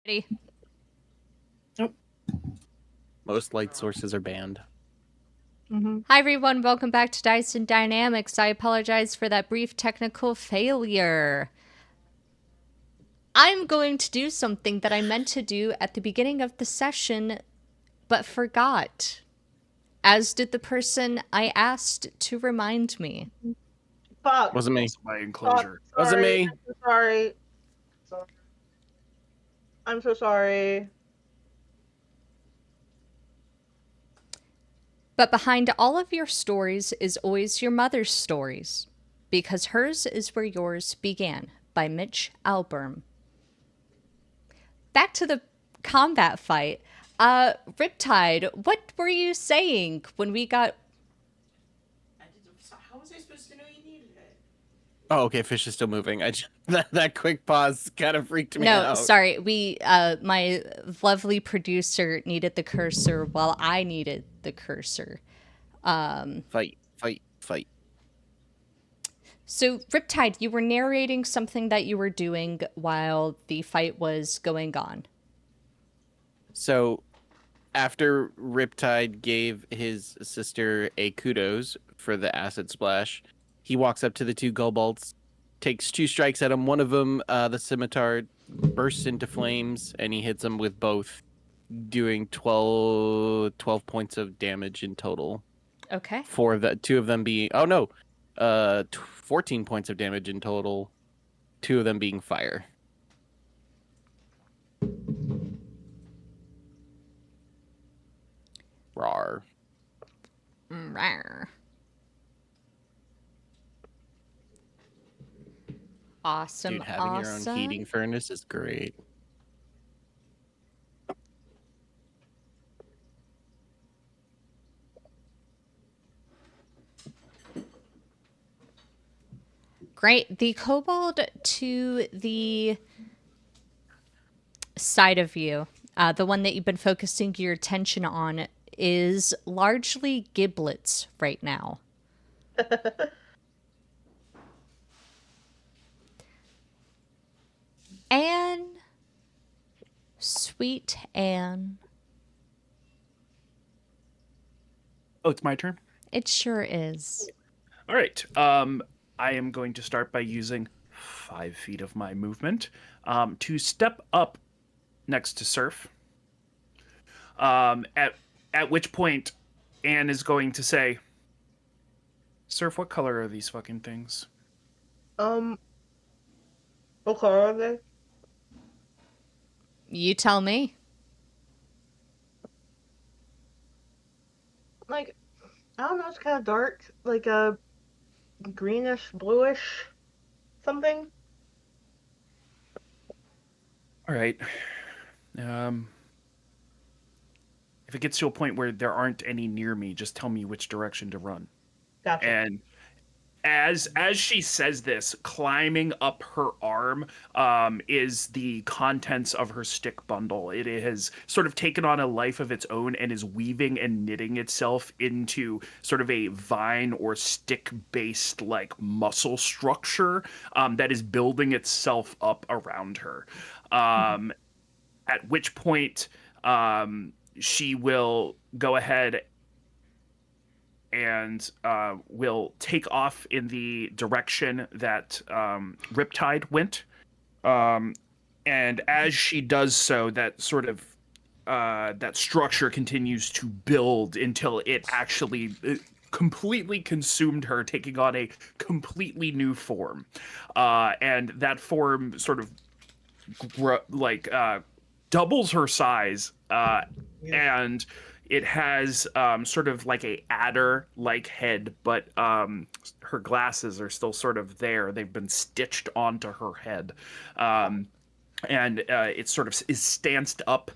Ready? Nope. Most light sources are banned. Hi everyone, welcome back to Dyson Dynamics. I apologize for that brief technical failure. I'm going to do something that I meant to do at the beginning of the session, but forgot. As did the person I asked to remind me. Fuck. Wasn't me. My enclosure. Fuck. Wasn't Sorry. me. I'm so sorry. I'm so sorry. But behind all of your stories is always your mother's stories, because hers is where yours began, by Mitch Album. Back to the combat fight. Riptide, what were you saying when we got... How was I supposed to know you needed it? Oh, okay. Fish is still moving. That quick pause kind of freaked me No, out. sorry. My lovely producer needed the cursor while I needed the cursor. Fight. So, Riptide, you were narrating something that you were doing while the fight was going on. So, after Riptide gave his sister a kudos for the acid splash, he walks up to the two kobolds, takes two strikes at them. One of them, the scimitar, bursts into flames, and he hits them with both, doing 12 points of damage in total. Okay. For the two of them being 14 points of damage in total, two of them being fire. Rawr. Rawr. Awesome. Dude, having your own heating furnace is great. Great. The kobold to the side of you, the one that you've been focusing your attention on, is largely giblets right now. Anne. Sweet Anne. Oh, it's my turn? It sure is. All right. I am going to start by using 5 feet of my movement to step up next to Surf. At which point, Anne is going to say, Surf, what color are these fucking things? What color are they? You tell me. Like, I don't know, it's kind of dark. Like a greenish, bluish something. All right. If it gets to a point where there aren't any near me, just tell me which direction to run. Gotcha. And as she says this, climbing up her arm is the contents of her stick bundle. It has sort of taken on a life of its own and is weaving and knitting itself into sort of a vine or stick-based like muscle structure that is building itself up around her. At which point she will go ahead and will take off in the direction that Riptide went. And as she does so, that sort of that structure continues to build until it actually completely consumed her, taking on a completely new form. And that form sort of doubles her size, and it has sort of like a adder-like head, but her glasses are still sort of there. They've been stitched onto her head. And it sort of is stanced up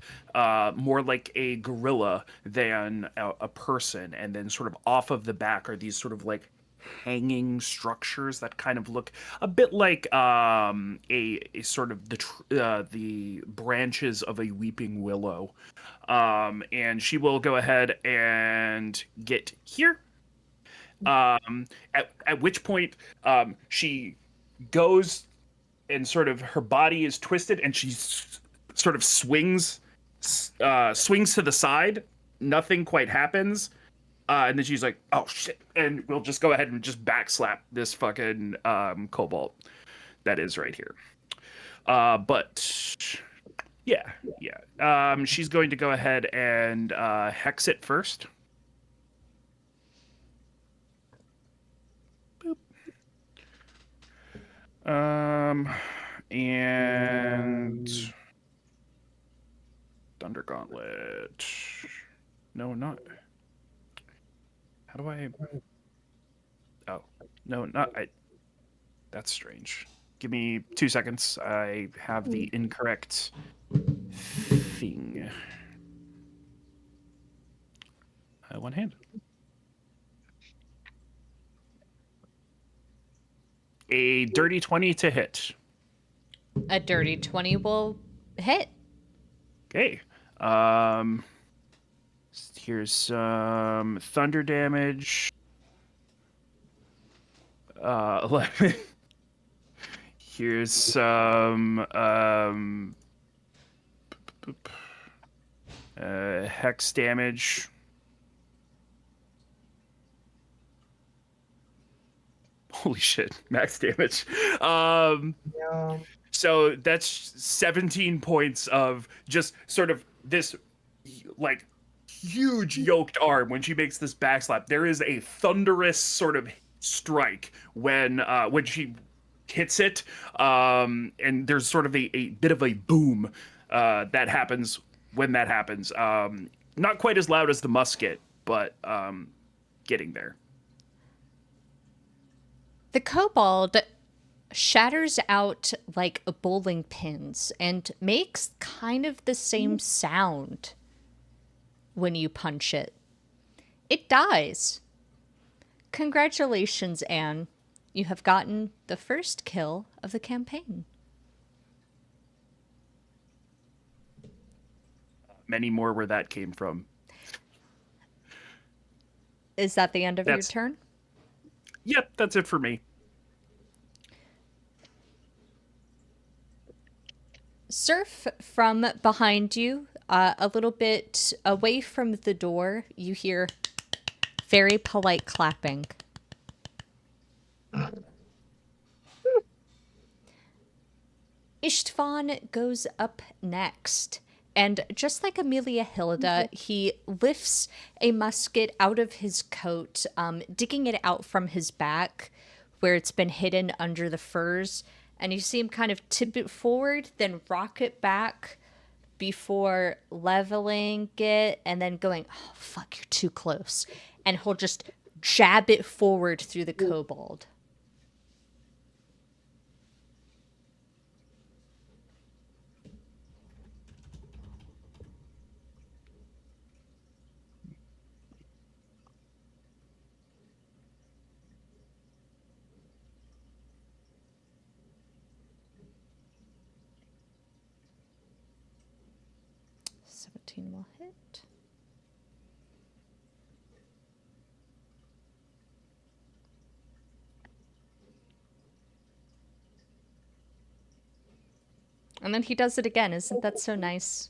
more like a gorilla than a person. And then sort of off of the back are these sort of like hanging structures that kind of look a bit like a sort of the branches of a weeping willow. And she will go ahead and get here. At which point she goes and sort of her body is twisted and she sort of swings to the side. Nothing quite happens. And then she's like, "Oh shit!" And we'll just go ahead and just backslap this fucking cobalt that is right here. But yeah, yeah. She's going to go ahead and hex it first. Boop. And Thunder Gauntlet. No, not. How do I? Oh, no, not I. That's strange. Give me 2 seconds. I have the incorrect thing. One hand. A dirty 20 to hit. A dirty 20 will hit. Okay. Here's some thunder damage. 11. Here's some hex damage. Holy shit, max damage. Yeah. So that's 17 points of just sort of this like huge yoked arm when she makes this backslap. There is a thunderous sort of strike when she hits it, and there's sort of a bit of a boom that happens when that happens. Not quite as loud as the musket, but getting there. The kobold shatters out like bowling pins and makes kind of the same sound when you punch it. It dies. Congratulations, Anne. You have gotten the first kill of the campaign. Many more where that came from. Is that the end of your turn? Yep, that's it for me. Surf, from behind you, a little bit away from the door, you hear very polite clapping. Istvan goes up next. And just like Amelia Hilda, he lifts a musket out of his coat, digging it out from his back where it's been hidden under the furs. And you see him kind of tip it forward, then rock it back before leveling it and then going, "Oh, fuck, you're too close." And he'll just jab it forward through the kobold. Will hit. And then he does it again. Isn't that so nice?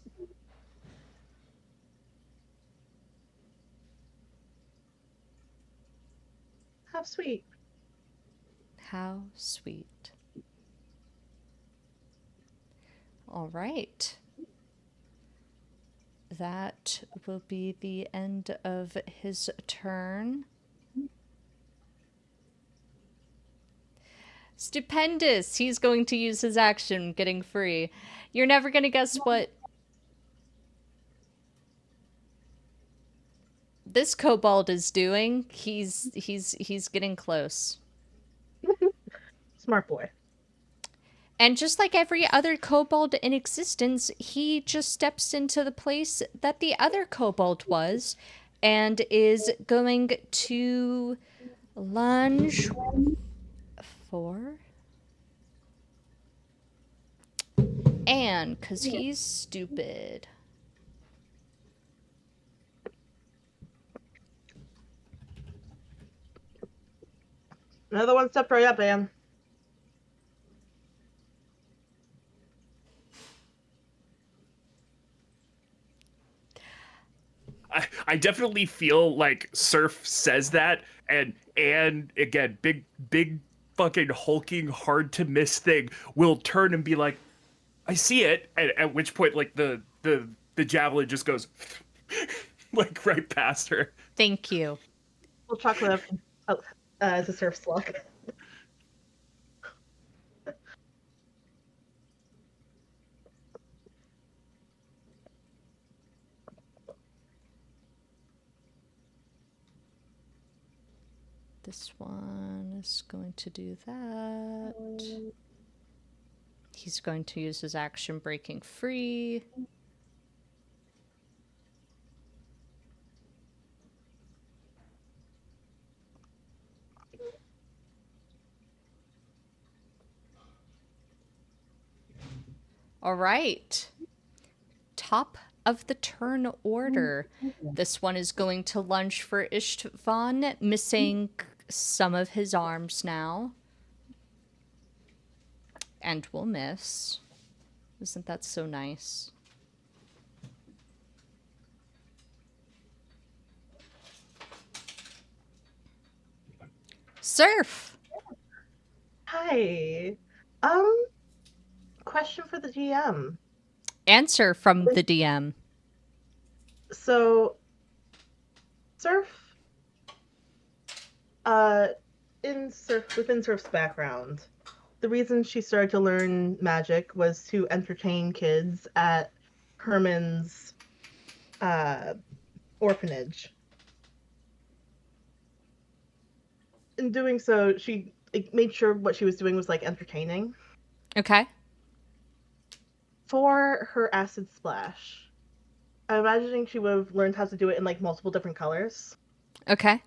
How sweet. How sweet. All right. That will be the end of his turn. Stupendous! He's going to use his action, getting free. You're never going to guess what this kobold is doing. He's getting close. Smart boy. And just like every other kobold in existence, he just steps into the place that the other kobold was and is going to lunge for Anne, because he's stupid. Another one step right up, Anne. I definitely feel like Surf says that, and again, big fucking hulking hard to miss thing will turn and be like, I see it, and at which point like the javelin just goes like right past her. Thank you. We'll chocolate up as a surf slug. This one is going to do that. He's going to use his action breaking free. All right. Top of the turn order. This one is going to lunge for Istvan, missing some of his arms now. And will miss. Isn't that so nice? Surf! Hi. Question for the GM. Answer from the DM. So, Surf, within Surf's background, the reason she started to learn magic was to entertain kids at Herman's orphanage. In doing so, she made sure what she was doing was like entertaining. Okay. For her acid splash, I'm imagining she would have learned how to do it in like multiple different colors. Okay.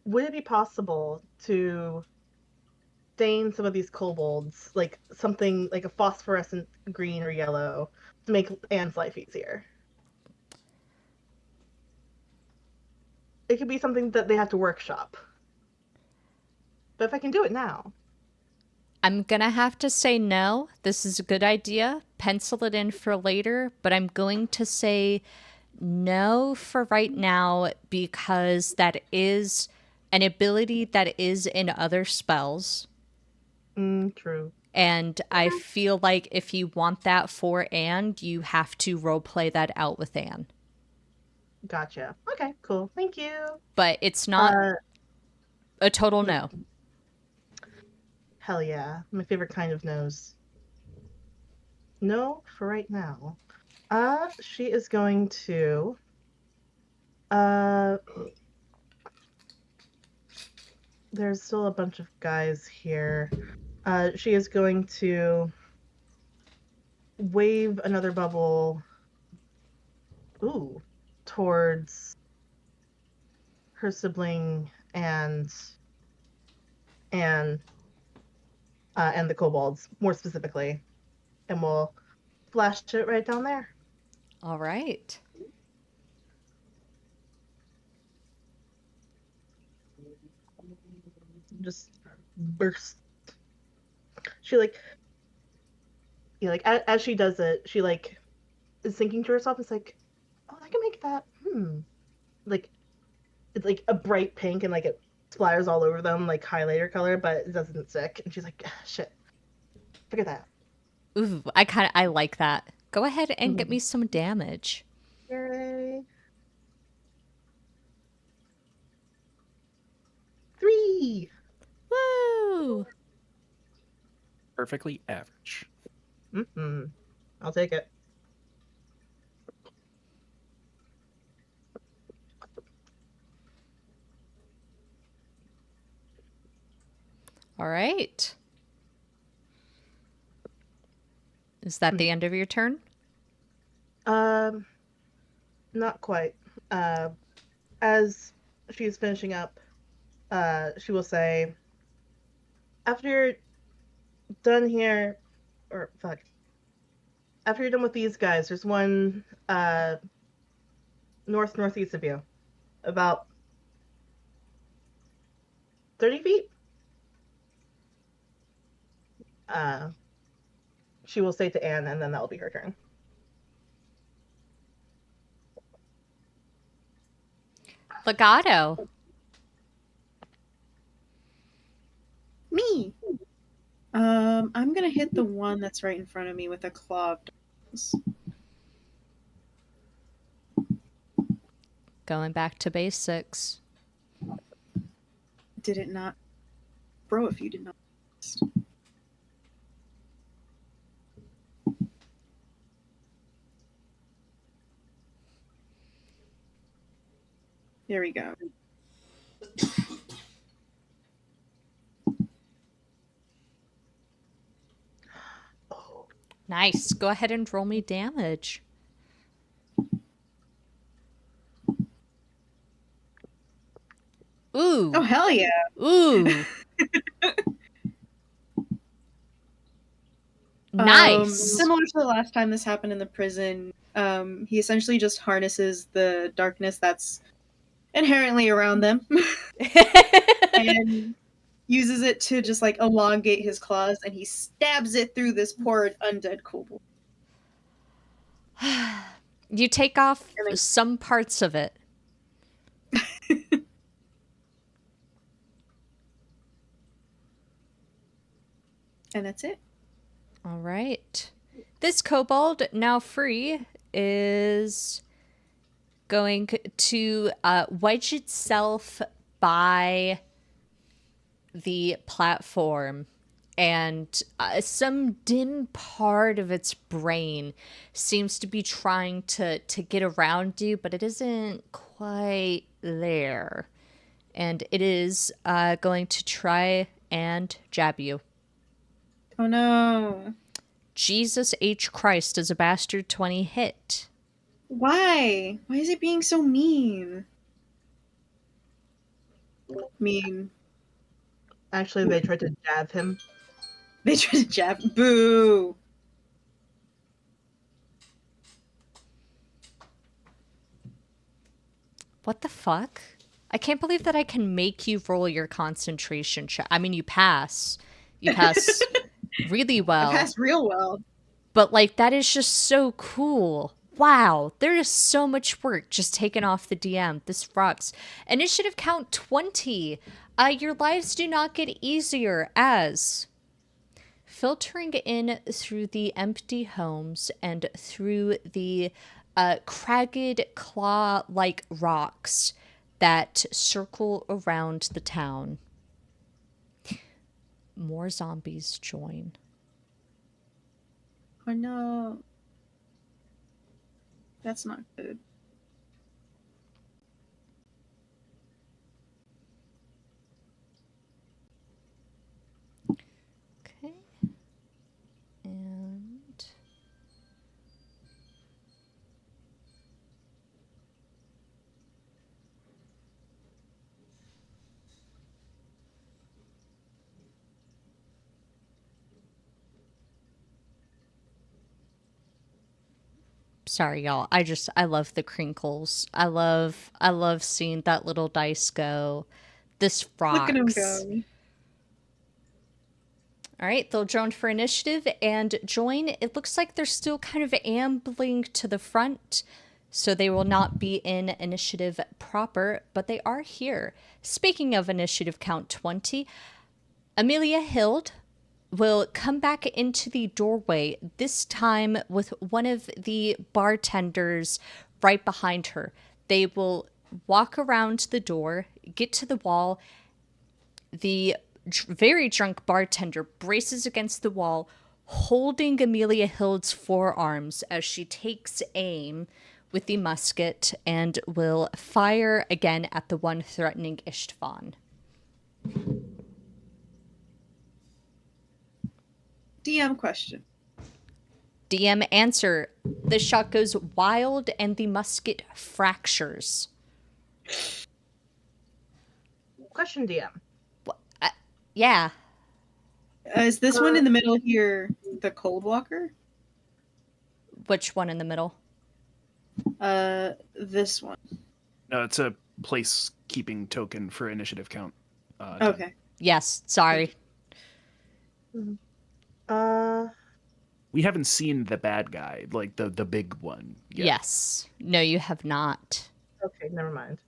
Would it be possible to stain some of these kobolds like something like a phosphorescent green or yellow to make Anne's life easier? It could be something that they have to workshop. But if I can do it now. I'm gonna have to say no. This is a good idea. Pencil it in for later, but I'm going to say no for right now because that is an ability that is in other spells. True. And I feel like if you want that for Anne, you have to roleplay that out with Anne. Gotcha. Okay, cool. Thank you. But it's not a total no. no. Hell yeah. My favorite kind of nose. No for right now. She is going to there's still a bunch of guys here. She is going to wave another bubble towards her sibling and the kobolds more specifically, and we'll flash it right down there. All right. Just burst. She as she does it, she is thinking to herself, it's like, oh, I can make that. Like it's like a bright pink and like it splatters all over them like highlighter color, but it doesn't stick. And she's like, shit, forget that. Ooh, I like that. Go ahead and get me some damage. Yay. 3. Woo! Perfectly average. I'll take it. All right. Is that the end of your turn? Not quite. As she's finishing up, she will say, after you're done here, or fuck, after you're done with these guys, there's one northeast of you, about 30 feet. She will say to Anne, and then that'll be her turn. Legato. Me. I'm gonna hit the one that's right in front of me with a claw of darkness. Going back to basics. Did it not? Bro, if you did not. There we go. Oh, Nice. Go ahead and roll me damage. Ooh. Oh, hell yeah. Ooh. Nice. Similar to the last time this happened in the prison, he essentially just harnesses the darkness that's inherently around them and uses it to just like elongate his claws, and he stabs it through this poor undead kobold. You take off And then- some parts of it. And that's it. All right. This kobold, now free, is going to wedge itself by the platform, and some dim part of its brain seems to be trying to get around you, but it isn't quite there. And it is going to try and jab you. Oh no. Jesus H. Christ, is a bastard 20 hit. Why? Why is it being so mean? Mean. actually, they tried to jab him. They tried to jab. Boo. What the fuck? I can't believe that I can make you roll your concentration check. I mean, you pass. You pass really well. I passed real well. But, like, that is just so cool. Wow, there is so much work just taken off the DM. This rocks. Initiative count 20. Your lives do not get easier as filtering in through the empty homes and through the cragged claw-like rocks that circle around the town. More zombies join. Oh no. That's not good. Okay. And sorry, y'all. I love the crinkles. I love seeing that little dice go. This rocks. Look at him go. All right, they'll join for initiative and join. It looks like they're still kind of ambling to the front, so they will not be in initiative proper, but they are here. Speaking of initiative count 20, Amelia Hild will come back into the doorway, this time with one of the bartenders right behind her. They will walk around the door, get to the wall. The very drunk bartender braces against the wall, holding Amelia Hild's forearms as she takes aim with the musket and will fire again at the one threatening Ishtvan. DM question. DM answer. The shot goes wild and the musket fractures. Question, DM. Yeah. Is this one in the middle here the Cold Walker? Which one in the middle? This one. No, it's a place keeping token for initiative count. Okay. Yes, sorry. We haven't seen the bad guy, like the big one yet. Yes. No, you have not. Okay, never mind.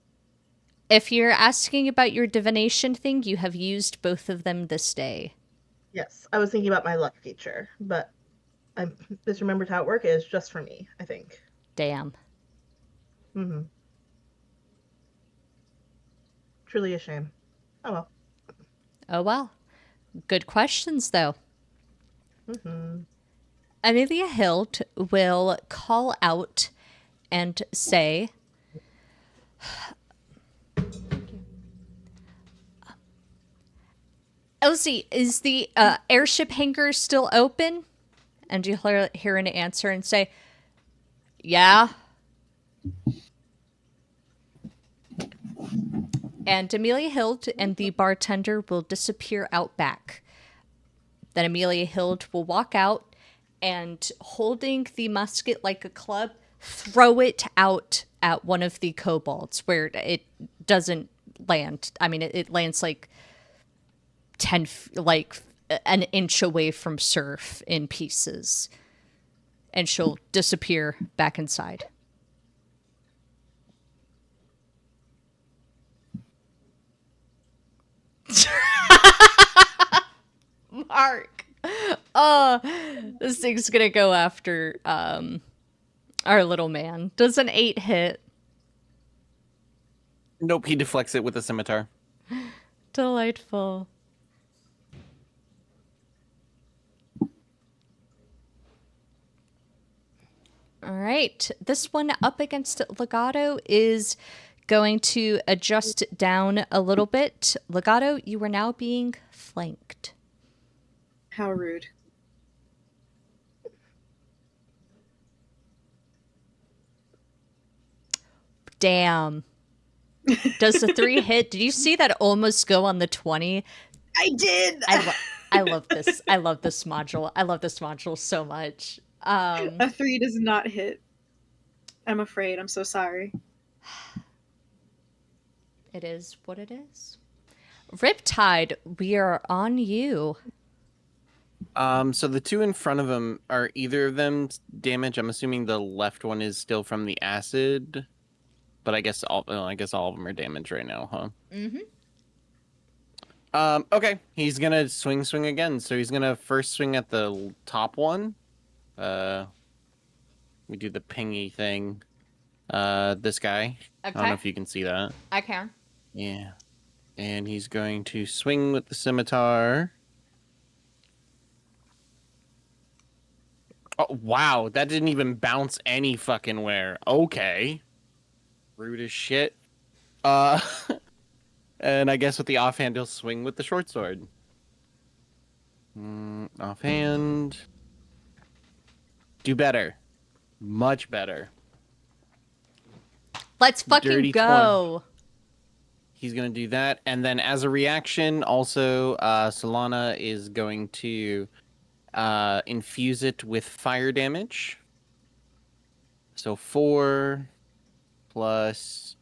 If you're asking about your divination thing, you have used both of them this day. Yes, I was thinking about my luck feature, but I misremembered how it works. It's just for me, I think. Damn. Mm-hmm. Truly a shame. Oh well. Oh well. Good questions, though. Mm-hmm. Amelia Hild will call out and say, Elsie, is the airship hangar still open? And you hear an answer and say, yeah. And Amelia Hild and the bartender will disappear out back. Then Amelia Hild will walk out and, holding the musket like a club, throw it out at one of the kobolds where it doesn't land. I mean, it lands like like an inch away from Surf in pieces, and she'll disappear back inside. Mark. Oh, this thing's gonna go after our little man. Does an 8 hit? Nope, he deflects it with a scimitar. Delightful. All right. This one up against Legato is going to adjust down a little bit. Legato, you are now being flanked. How rude. Damn. Does the 3 hit? Did you see that almost go on the 20? I did. I love this. I love this module. I love this module so much. A 3 does not hit. I'm afraid. I'm so sorry. It is what it is. Riptide, we are on you. So the two in front of him, are either of them damage? I'm assuming the left one is still from the acid, but I guess all of them are damaged right now, huh? Mm-hmm. Okay, he's gonna swing again. So he's gonna first swing at the top one. We do the pingy thing. This guy. I don't know if you can see that. I can. Yeah. And he's going to swing with the scimitar. Oh, wow. That didn't even bounce any fucking where. Okay. Rude as shit. And I guess with the offhand, he'll swing with the short sword. Offhand. Do better. Much better. Let's fucking Dirty go. 20. He's going to do that. And then as a reaction, also, Solana is going to infuse it with fire damage. So 4 plus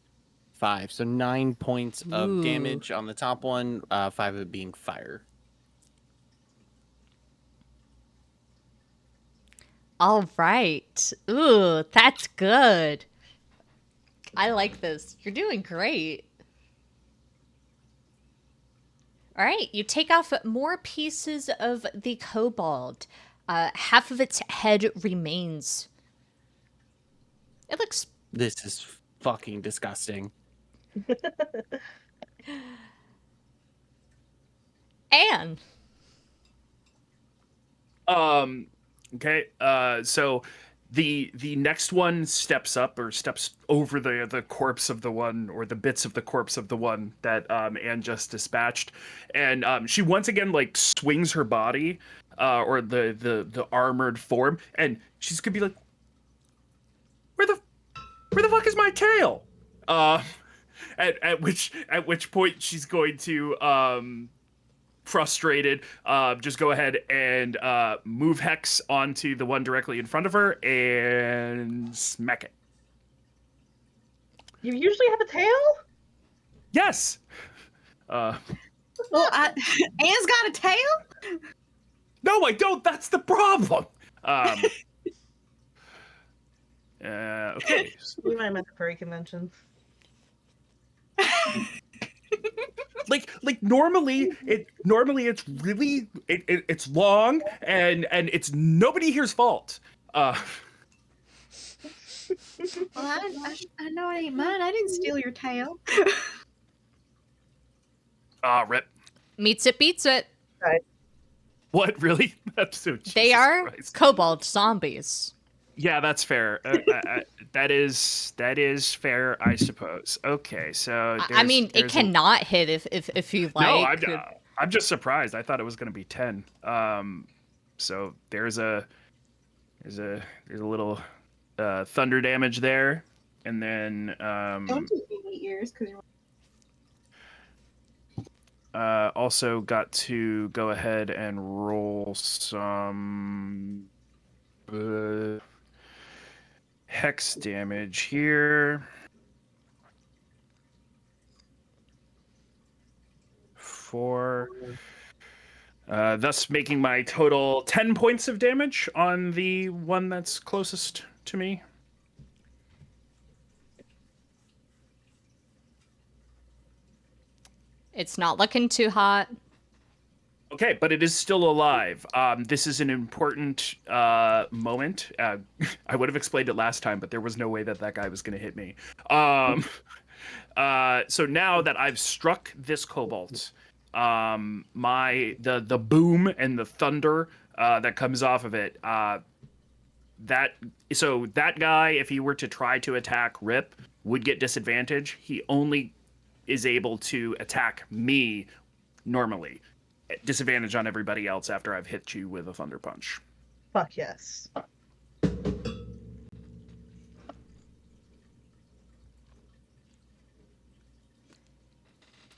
5. So 9 points of damage on the top one, 5 of it being fire. All right. Ooh, that's good. I like this. You're doing great. All right, you take off more pieces of the kobold. Half of its head remains. It looks... This is fucking disgusting. Anne. Okay. So the next one steps up or steps over the corpse of the one, or the bits of the corpse of the one that Anne just dispatched, and she once again like swings her body, or the armored form, and she's gonna be like, where the fuck is my tail? At which point she's going to frustrated, just go ahead and move Hex onto the one directly in front of her and smack it. You usually have a tail? Yes. Well, Anne's got a tail? No, I don't. That's the problem. Okay. We might have met the furry convention. Like normally it's really it's long and it's nobody here's fault. Well, I know it ain't mine. I didn't steal your tail. Rip. Meets it, beats it. Right. What really? That's so They Jesus are Christ. kobold zombies. Yeah, that's fair. That is fair, I suppose. Okay, so I mean, it there's cannot hit if you no. like. I'm just surprised. I thought it was going to be 10. So there's a little thunder damage there, and then Don't do baby ears because you're. also got to go ahead and roll some hex damage here. 4. Thus making my total 10 points of damage on the one that's closest to me. It's not looking too hot. Okay, but it is still alive. This is an important moment. I would have explained it last time, but there was no way that guy was going to hit me. So now that I've struck this cobalt, the boom and the thunder that comes off of it, that guy, if he were to try to attack Rip, would get disadvantage. He only is able to attack me normally. Disadvantage on everybody else after I've hit you with a thunder punch. Fuck yes.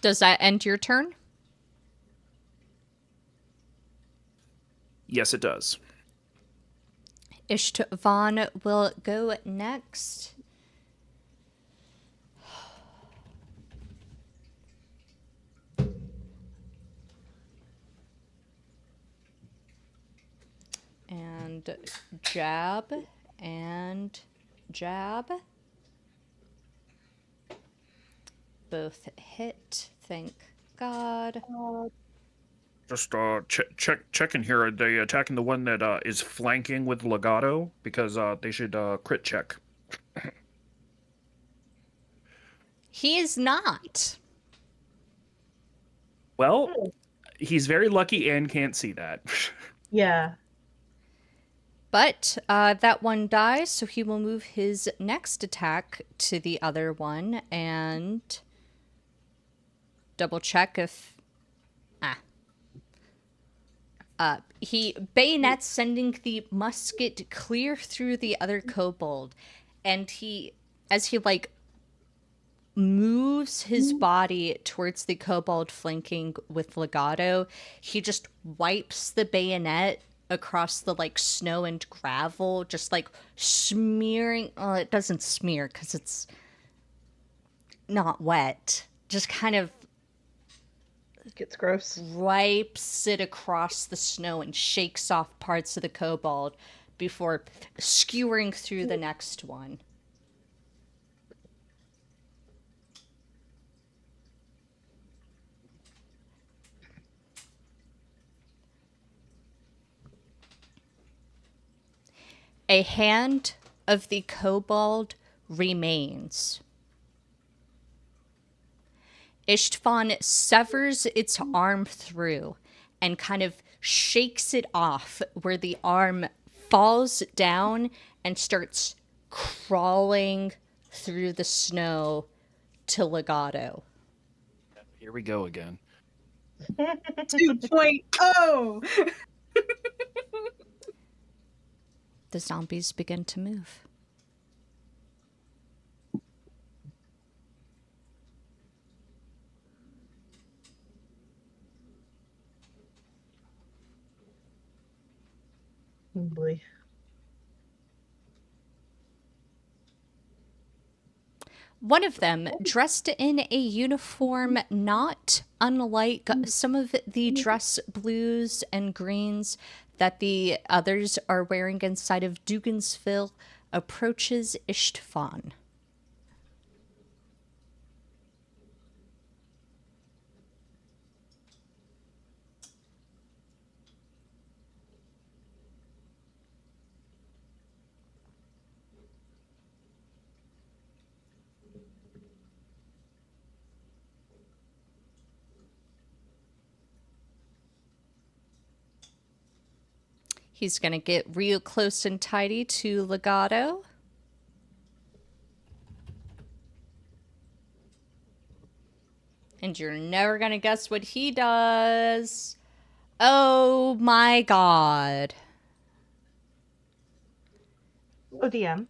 Does that end your turn? Yes, it does. Ishtvan will go next. And jab and jab. Both hit, thank God. Just checking here. Are they attacking the one that is flanking with legato? Because they should crit check. He is not. Well, he's very lucky and can't see that. Yeah. But that one dies, so he will move his next attack to the other one and double check if... he bayonets, sending the musket clear through the other kobold. And as he, moves his body towards the kobold flanking with legato, he just wipes the bayonet across the snow and gravel, just smearing. Well, it doesn't smear because it's not wet, just kind of Gets gross. wipes it across the snow and shakes off parts of the kobold before skewering through the next one. A hand of the kobold remains. Ishtvan severs its arm through and kind of shakes it off, where the arm falls down and starts crawling through the snow to legato. Here we go again. 2.0. The zombies begin to move. Boy. One of them, dressed in a uniform not unlike some of the dress blues and greens that the others are wearing inside of Dugansville, approaches Ishtvan. He's going to get real close and tidy to Legato. And you're never going to guess what he does. Oh my god. ODM.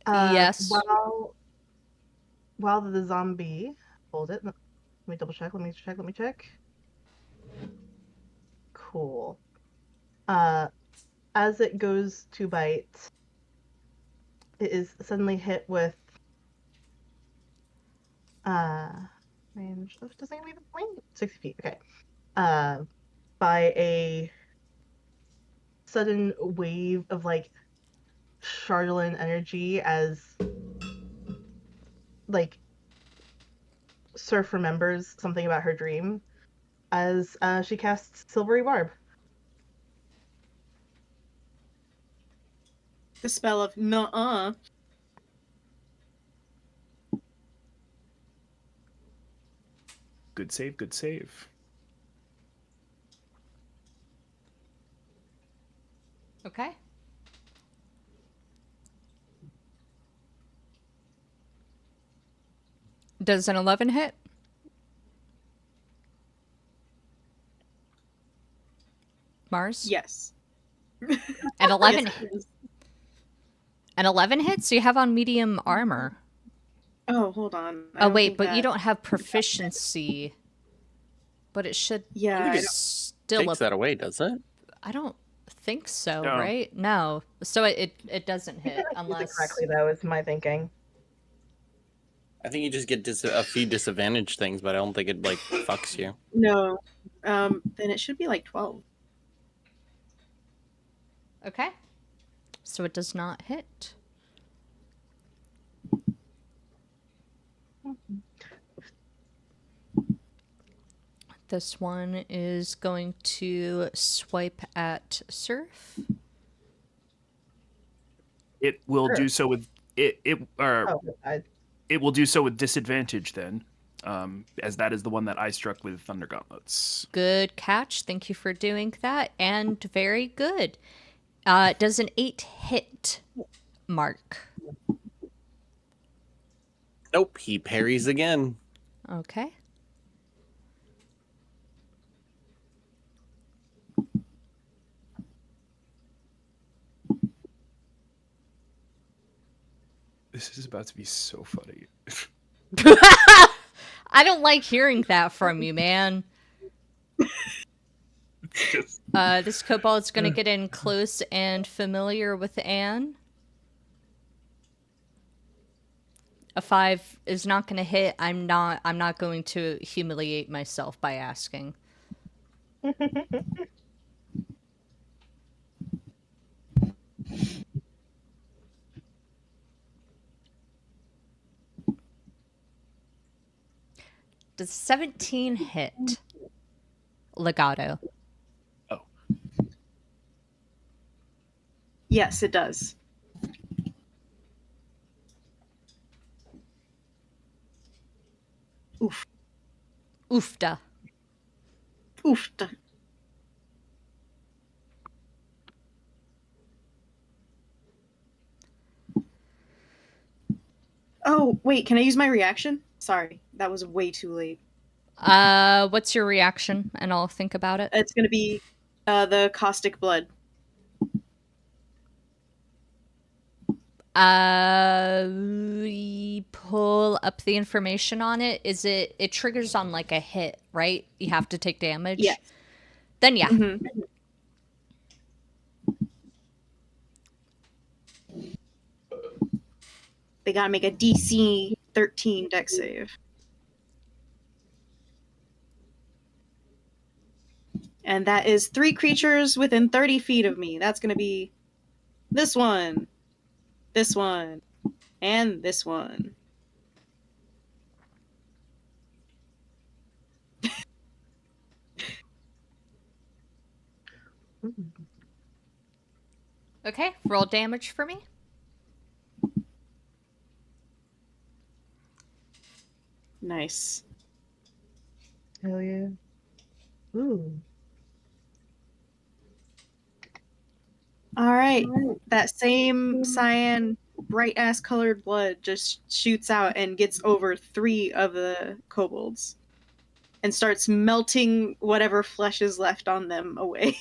Yes. While the zombie, hold it. Let me double check. Let me check. Cool. As it goes to bite, it is suddenly hit with range. Oh, does anyone even range? 60 feet. Okay. By a sudden wave of like Charlatan energy as like Surf remembers something about her dream as she casts Silvery Barb. The spell of nuh-uh. Good save, good save. Okay. Does an 11 hit? Mars? Yes. An 11 Yes, it is. An 11 hits? You have on medium armor. Oh, hold on. I Oh don't wait, think but you that- don't have proficiency. But it should Yeah, I don't- still Takes that away, does it? I don't think so, No. right? No. So it doesn't hit Use it unless correctly though, is my thinking. I think you just get a few disadvantage things, but I don't think it like fucks you. No. Then it should be like 12. Okay. So it does not hit. This one is going to swipe at Surf. It will Sure. do so with it. Oh, It will do so with disadvantage then, as that is the one that I struck with Thunder Gauntlets. Good catch. Thank you for doing that. And very good. Does an 8 hit, Mark? Nope, he parries again. Okay. This is about to be so funny. I don't like hearing that from you, man. Just- This kobold's gonna get in close and familiar with Anne. A 5 is not gonna hit. I'm not going to humiliate myself by asking. Does 17 hit? Legato. oh, Yes, it does. Oof. Oofda. Oof. Oh, wait, can I use my reaction? Sorry, that was way too late. What's your reaction? And I'll think about it. It's gonna be the caustic blood. Pull up the information on it. It triggers on like a hit, right? You have to take damage. Yes. Then yeah. Mhm. They gotta make a DC 13 deck save. And that is 3 creatures within 30 feet of me. That's gonna be this one, and this one. Okay, roll damage for me. Nice. Hell yeah. Ooh. All right. That same cyan, bright ass colored blood just shoots out and gets over 3 of the kobolds and starts melting whatever flesh is left on them away.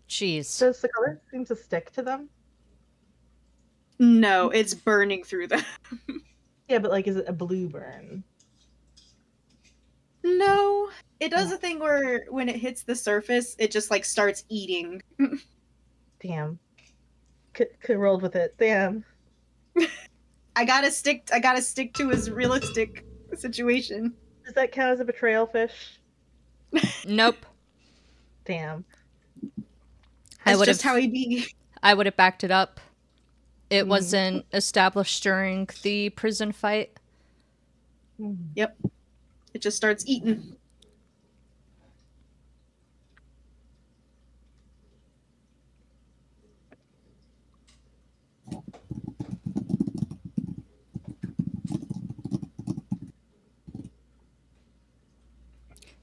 Jeez. Does the color seem to stick to them? No, it's burning through them. Yeah, but like, is it a blue burn? No. It does a thing where when it hits the surface, it just like starts eating. Damn. Could rolled with it. Damn. I gotta stick to his realistic situation. Does that count as a betrayal fish? Nope. Damn. That's just how he be. I would have backed it up. It Mm. wasn't established during the prison fight. Yep. It just starts eating.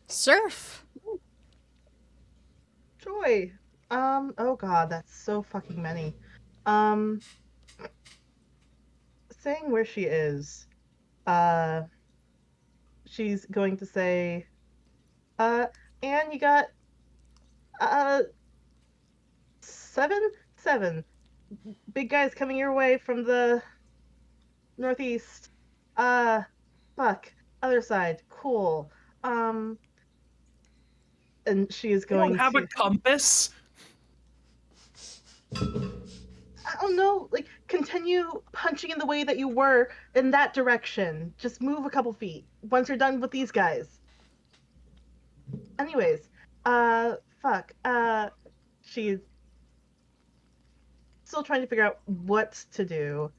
Surf. Joy. Oh god, that's so fucking many. Saying where she is, she's going to say, Anne, you got, uh, seven big guys coming your way from the northeast. Fuck. Other side. Cool. And she is You going don't have to. a compass? I don't know, like, continue punching in the way that you were in that direction. Just move a couple feet once you're done with these guys. Anyways, fuck. She's still trying to figure out what to do.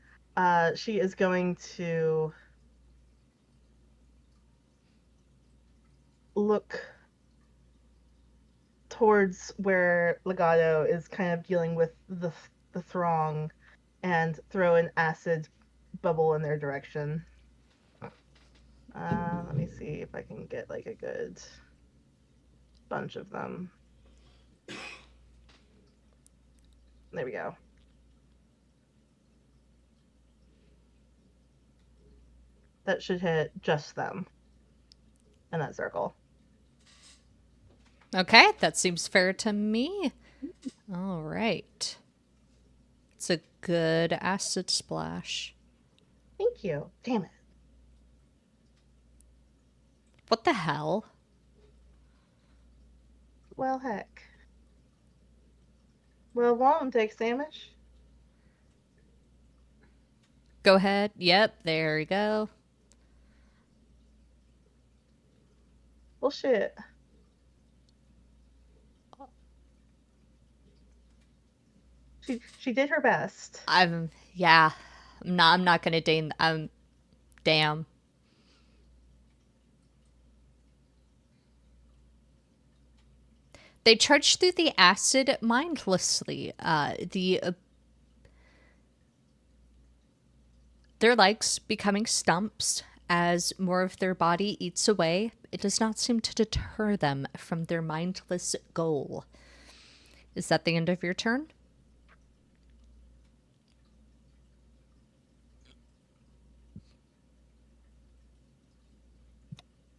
She is going to look towards where Legato is kind of dealing with the throng and throw an acid bubble in their direction. Let me see if I can get like a good bunch of them. There we go. That should hit just them in that circle. Okay, that seems fair to me. All right. It's a good acid splash. Thank you. Damn it. What the hell? Well, heck. Well, one of them takes damage. Go ahead. Yep, there you go. Well, shit. She did her best. Yeah. I'm not gonna damn. They trudge through the acid mindlessly. Their legs becoming stumps as more of their body eats away. It does not seem to deter them from their mindless goal. Is that the end of your turn?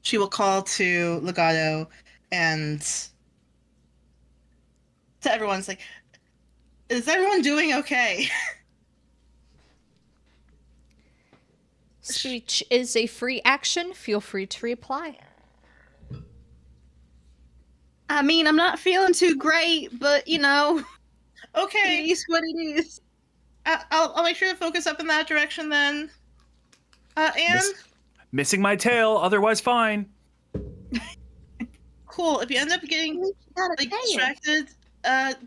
She will call to Legato and to everyone's like, is everyone doing okay? Speech is a free action. Feel free to reply. I mean, I'm not feeling too great, but you know, Okay. it is what it is. I'll make sure to focus up in that direction then. Anne? Missing my tail, otherwise fine. Cool. If you end up getting Got a like tail. distracted,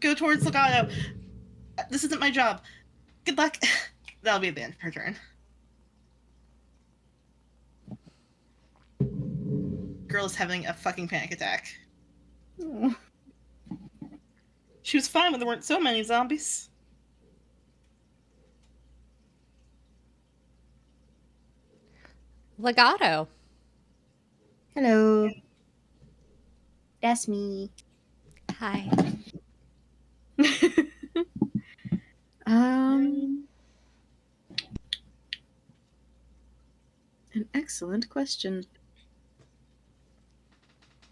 go towards Legato. This isn't my job. Good luck. That'll be the end of her turn. Girl is having a fucking panic attack. Oh. She was fine when there weren't so many zombies. Legato. Hello. That's me. Hi. Excellent question.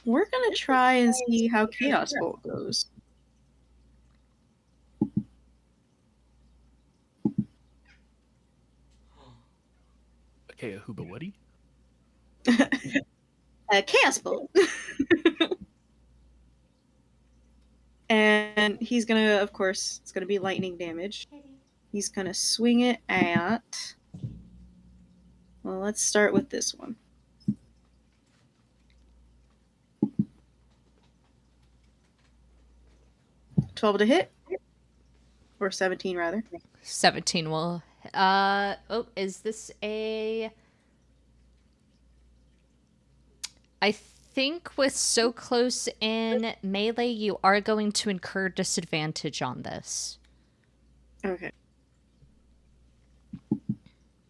We're gonna try and see how Chaos Bolt goes. Okay, a Hooba Woody. Chaos Bolt. And he's gonna, of course, it's gonna be lightning damage. He's gonna swing it at. Well, let's start with this one. 12 to hit? Or 17, rather. 17 will. Is this a. I think with so close in melee, you are going to incur disadvantage on this. Okay.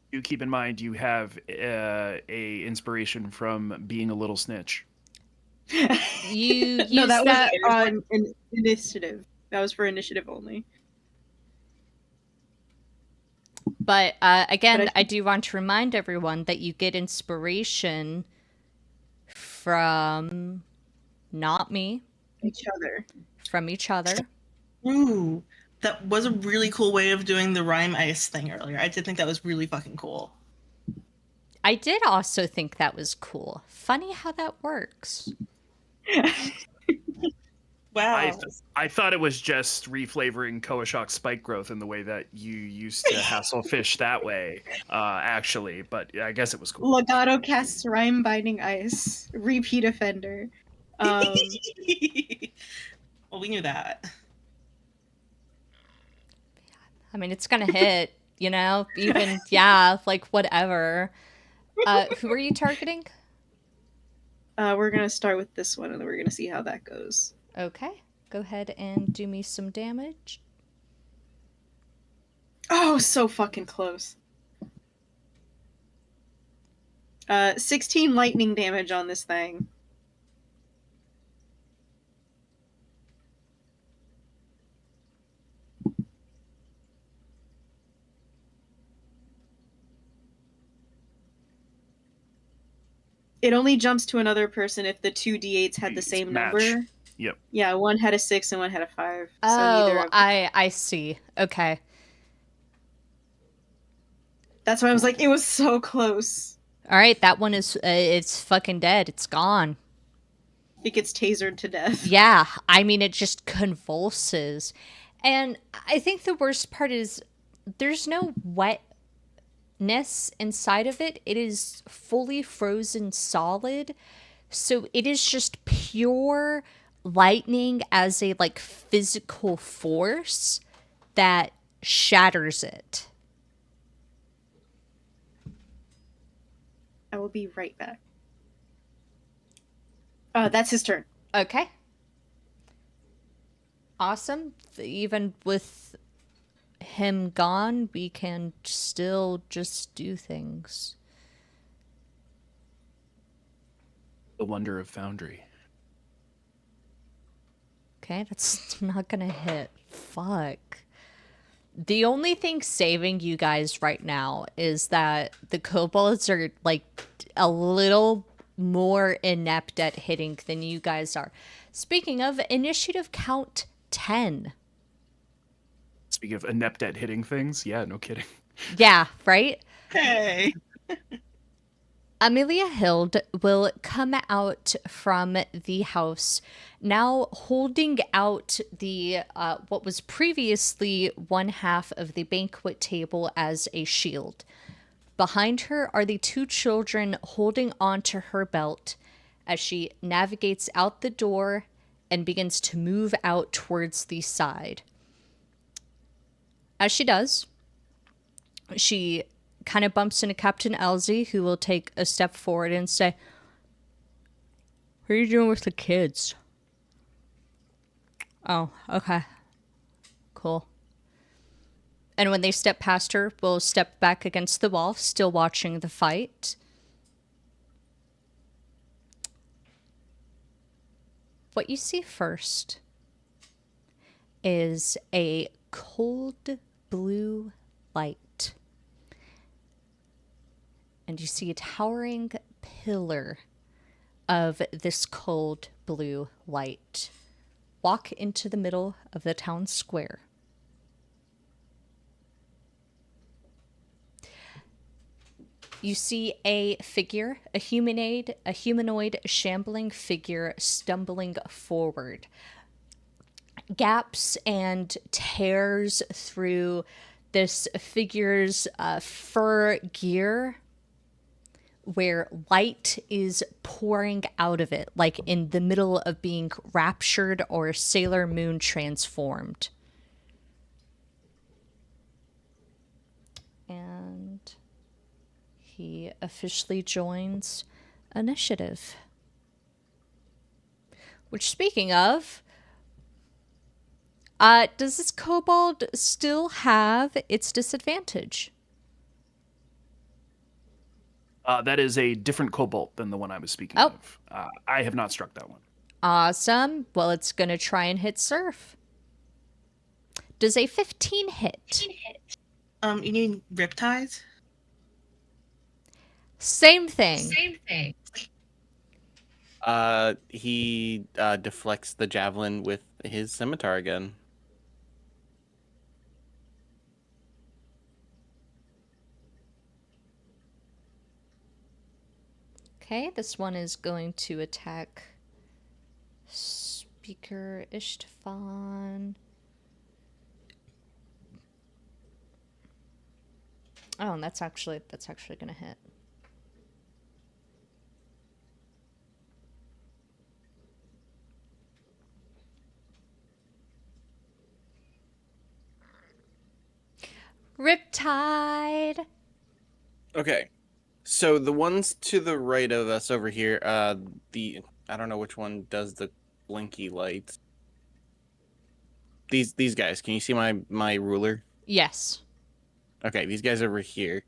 You keep in mind you have a inspiration from being a little snitch. You No, use that that. was on initiative. That was for initiative only. But again, But I do want to remind everyone that you get inspiration from not me, Each other. from each other. Ooh, that was a really cool way of doing the rhyme ice thing earlier. I did think that was really fucking cool. I did also think that was cool. Funny how that works. Wow. I thought it was just reflavoring Koashok spike growth in the way that you used to hassle fish that way, actually. But I guess it was cool. Legato casts Rime Binding Ice. Repeat offender. Well, we knew that. I mean, it's gonna hit, you know? Even, yeah, like, whatever. Who are you targeting? We're gonna start with this one, and then we're gonna see how that goes. Okay. Go ahead and do me some damage. Oh, so fucking close. 16 lightning damage on this thing. It only jumps to another person if the two d8s had the It's same match. number. Yep. Yeah, one had a 6 and one had a 5. So neither Oh, of I see. Okay. That's why I was like, it was so close. All right, that one is it's fucking dead. It's gone. It gets tasered to death. Yeah, I mean it just convulses. And I think the worst part is there's no wetness inside of it. It is fully frozen solid. So it is just pure lightning as a like physical force that shatters it. I will be right back. That's his turn. Okay. Awesome. Even with him gone, we can still just do things. The wonder of Foundry. Okay, that's not gonna hit. Fuck. The only thing saving you guys right now is that the kobolds are like a little more inept at hitting than you guys are. Speaking of, initiative count 10. Speaking of inept at hitting things, yeah, no kidding. Yeah, right? Hey. Amelia Hild will come out from the house, now holding out the what was previously one half of the banquet table as a shield. Behind her are the two children holding onto her belt as she navigates out the door and begins to move out towards the side. As she does, she kind of bumps into Captain Elsie, who will take a step forward and say, "What are you doing with the kids?" "Oh, okay. Cool." And when they step past her, we'll step back against the wall, still watching the fight. What you see first is a cold blue light. and you see a towering pillar of this cold blue light walk into the middle of the town square. You see a figure, a humanoid shambling figure stumbling forward. Gaps and tears through this figure's fur gear where light is pouring out of it, like in the middle of being raptured or Sailor Moon transformed. And he officially joins initiative. Which, speaking of, does this kobold still have its disadvantage? That is a different cobalt than the one I was speaking Oh. of. I have not struck that one. Awesome. Well, it's going to try and hit Surf. Does a 15 hit? You need riptides? Same thing. He deflects the javelin with his scimitar again. Okay, this one is going to attack Speaker Ishtvan. Oh, and that's actually going to hit. Riptide. Okay. So the ones to the right of us over here, I don't know which one does the blinky lights. These guys, can you see my ruler? Yes. Okay, these guys over here.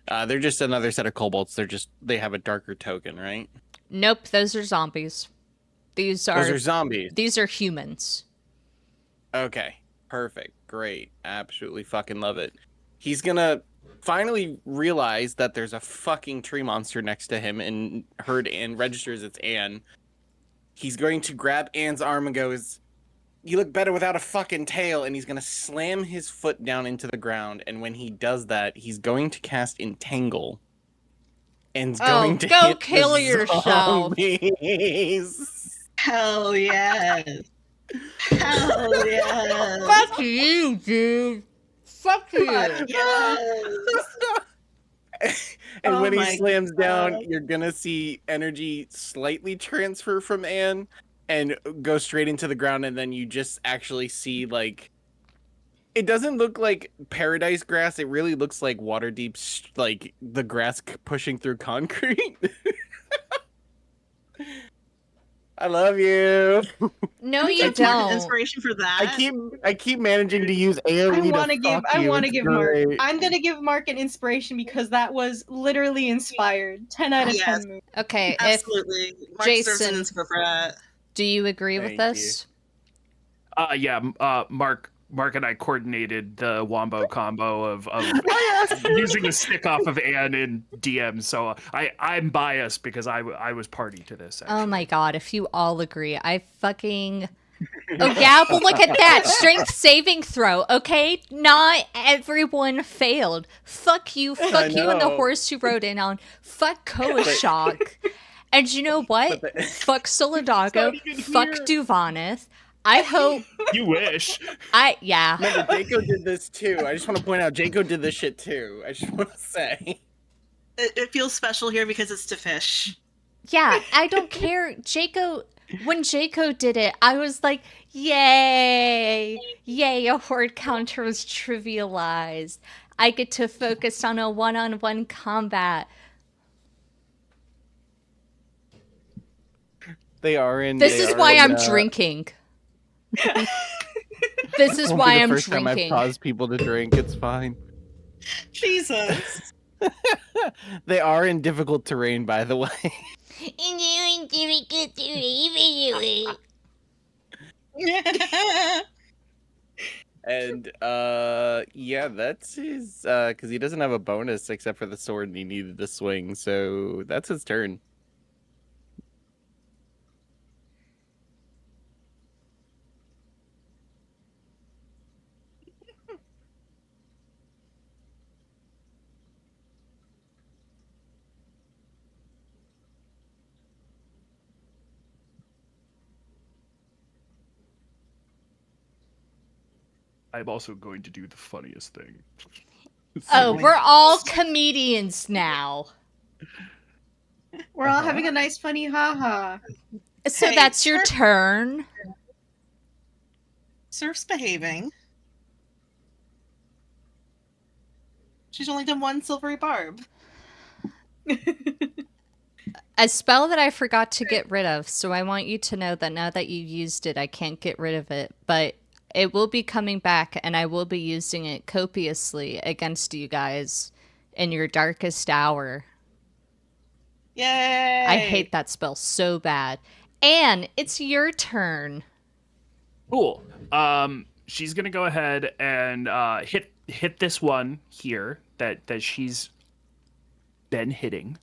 They're just another set of kobolds. They have a darker token, right? Nope, those are zombies. Those are zombies. These are humans. Okay, perfect, great, absolutely fucking love it. He's gonna finally realize that there's a fucking tree monster next to him and registers it's Anne. He's going to grab Anne's arm and goes, "You look better without a fucking tail," and he's gonna slam his foot down into the ground, and when he does that, he's going to cast Entangle. And going to go hit kill the yourself. zombies. Hell yes. Hell yes. Fuck you, dude. Fuck you. Yes. And Oh when he my slams down, God. you're gonna see energy slightly transfer from Anne and go straight into the ground, and then you just actually see, like, it doesn't look like paradise grass. It really looks like Waterdeep, like the grass pushing through concrete. I love you. No, Can we you get Mark an don't. inspiration for that? I keep managing to use AoE I want to give. I want to give Mark. Great. I'm gonna give Mark an inspiration because that was literally inspired. 10 out of Yes. 10 move. Okay, Absolutely. Mark deserves Jason- an inspo for that. do you agree with Thank this? Yeah. Mark and I coordinated the wombo combo of using a stick off of Anne in DM. So I'm biased because I was party to this. Actually. Oh my god, if you all agree, I fucking... Oh yeah, well look at that! Strength saving throw, okay? Not everyone failed. Fuck you and the know. horse you rode in on. Fuck Koashok. And you know what? Fuck Solidago. Fuck Duvanith. I hope... You wish. Yeah. Remember, Jaco did this too. I just want to point out, Jaco did this shit too. I just want to say. It feels special here because it's to fish. Yeah, I don't care. When Jaco did it, I was like, yay! Yay, a horde counter was trivialized. I get to focus on a one-on-one combat. They are in. This is why I'm drinking. This is why I'm first time I've drinking. caused people to drink. It's fine. Jesus. They are in difficult terrain, by the way. And And yeah, that's his because he doesn't have a bonus except for the sword and he needed to swing, so that's his turn. I'm also going to do the funniest thing. Oh, So- we're all comedians now. We're all having a nice, funny haha. So Hey, that's your Surf- turn. Surf's behaving. She's only done one silvery barb. A spell that I forgot to get rid of, so I want you to know that now that you used it, I can't get rid of it, but it will be coming back, and I will be using it copiously against you guys in your darkest hour. Yay! I hate that spell so bad. And it's your turn. Cool. She's gonna go ahead and hit this one here that she's been hitting.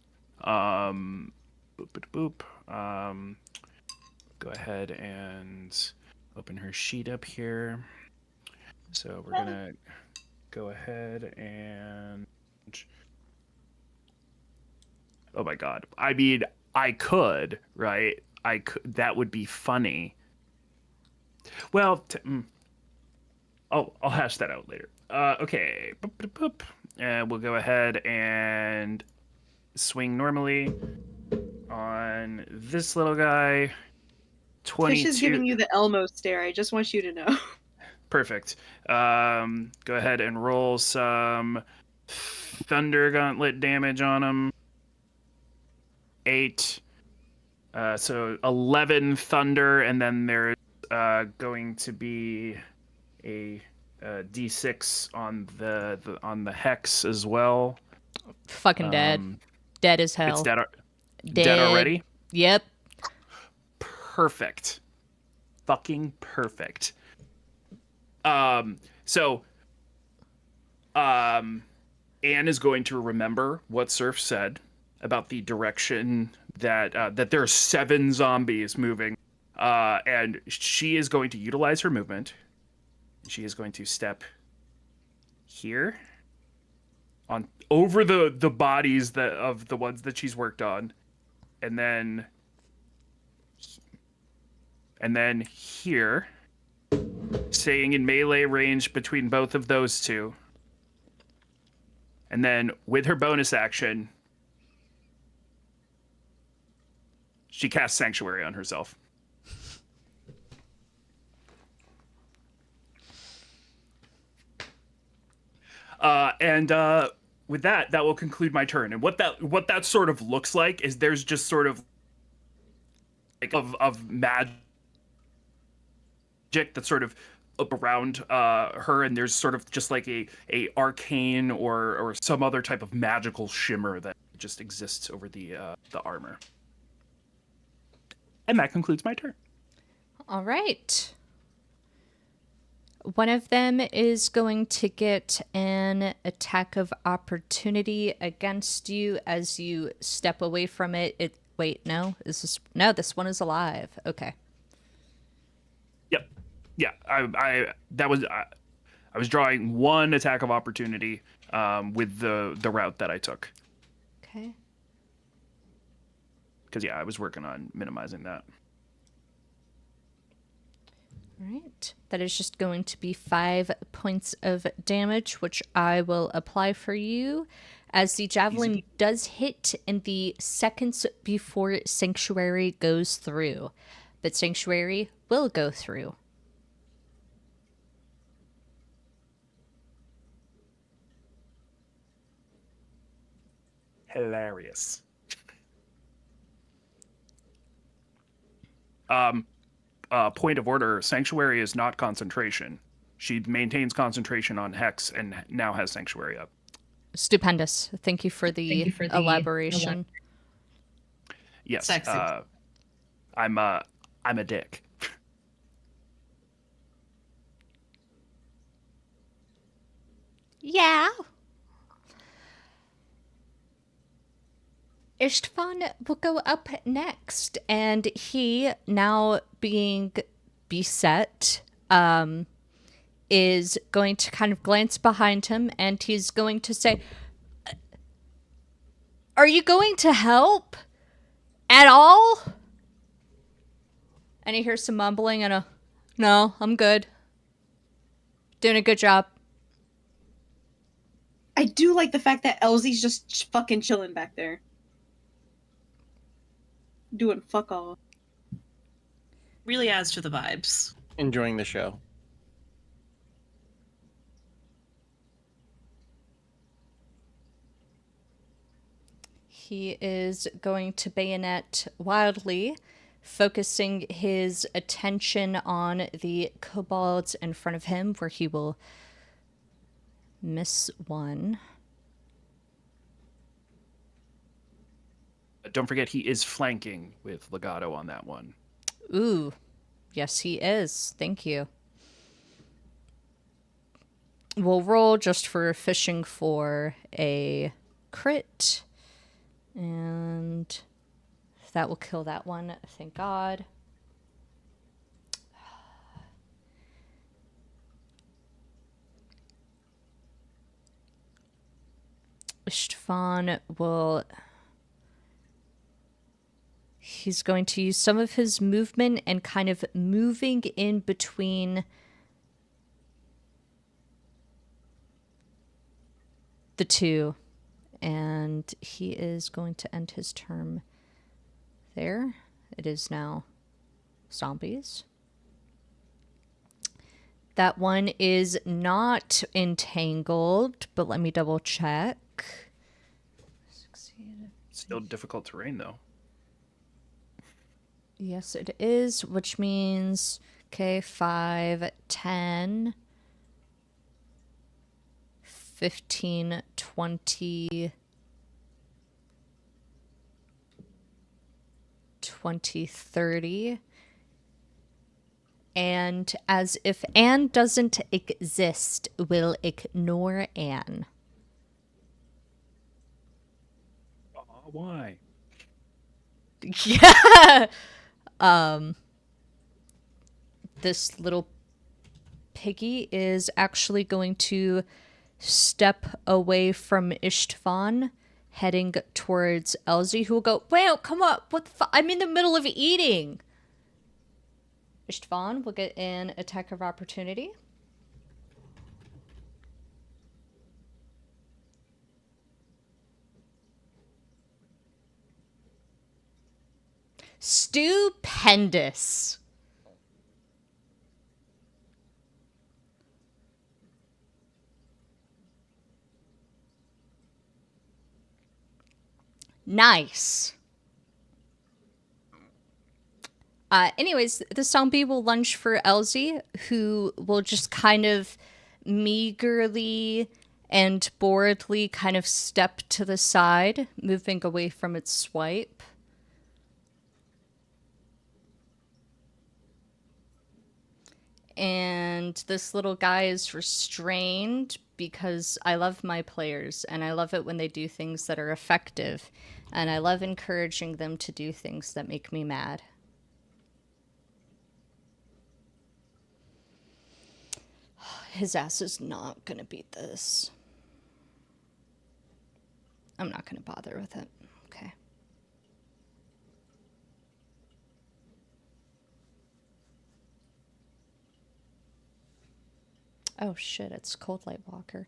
Boop boop boop. Go ahead and open her sheet up here. So we're gonna go ahead and. Oh my god! I mean, I could, right? I could. That would be funny. Well, I'll hash that out later. Okay. Boop, boop, boop. And we'll go ahead and swing normally on this little guy. Tish is 22. giving you the Elmo stare. I just want you to know. Perfect. Go ahead and roll some Thunder Gauntlet damage on him. 8. So 11 thunder, and then there's going to be a d6 on the hex as well. Fucking dead. Dead as hell. It's dead. Dead. Dead already. Yep. Perfect. Fucking perfect. So, Anne is going to remember what Surf said about the direction that there are 7 zombies moving, and she is going to utilize her movement. She is going to step here on over the bodies of the ones that she's worked on, and then here, staying in melee range between both of those two. And then with her bonus action, she casts Sanctuary on herself. And with that will conclude my turn. And what that sort of looks like is there's just sort of like of magic that's sort of up around her, and there's sort of just like a arcane or some other type of magical shimmer that just exists over the armor. And that concludes my turn. All right. One of them is going to get an attack of opportunity against you as you step away from it. Wait, no. This one is alive. Okay. Yep. Yeah. I was drawing one attack of opportunity with the route that I took. Okay. Because I was working on minimizing that. All right. That is just going to be 5 points of damage, which I will apply for you as the javelin does hit in the seconds before Sanctuary goes through. But Sanctuary will go through. Hilarious. Point of order, Sanctuary is not concentration. She maintains concentration on Hex and now has Sanctuary up. Stupendous. Thank you for the elaboration. Yes. Sexy. I'm a dick. Yeah. Istvan will go up next, and he, now being beset, is going to kind of glance behind him, and he's going to say, "Are you going to help at all?" And he hears some mumbling and a, "No, I'm good. Doing a good job." I do like the fact that Elsie's just fucking chilling back there. Doing fuck all. Really adds to the vibes. Enjoying the show. He is going to bayonet wildly, focusing his attention on the kobolds in front of him, where he will miss one. Don't forget, he is flanking with Legato on that one. Ooh, yes, he is. Thank you. We'll roll just for fishing for a crit. And that will kill that one, thank God. Istvan will... He's going to use some of his movement and kind of moving in between the two. And he is going to end his turn there. It is now zombies. That one is not entangled, but let me double check. Still difficult terrain, though. Yes, it is, which means, okay, 5, 10, 15, 20, 20, 30. And as if Anne doesn't exist, will ignore Anne. Why? Yeah. This little piggy is actually going to step away from Istvan, heading towards Elsie, who will go, "Wait, come on, what the fuck? I'm in the middle of eating." Istvan will get an attack of opportunity. Stupendous. Nice. Anyways, the zombie will lunge for Elsie, who will just kind of meagerly and boredly kind of step to the side, moving away from its swipe. And this little guy is restrained because I love my players and I love it when they do things that are effective. And I love encouraging them to do things that make me mad. His ass is not going to beat this. I'm not going to bother with it. Okay. Oh shit, it's Cold Light Walker.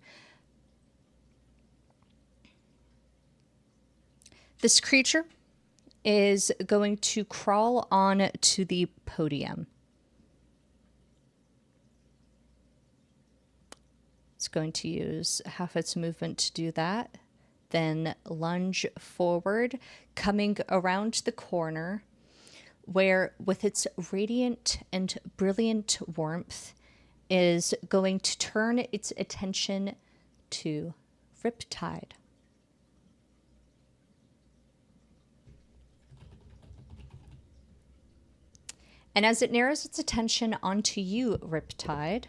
This creature is going to crawl on to the podium. It's going to use half its movement to do that. Then lunge forward, coming around the corner, where with its radiant and brilliant warmth is going to turn its attention to Riptide. And as it narrows its attention onto you, Riptide,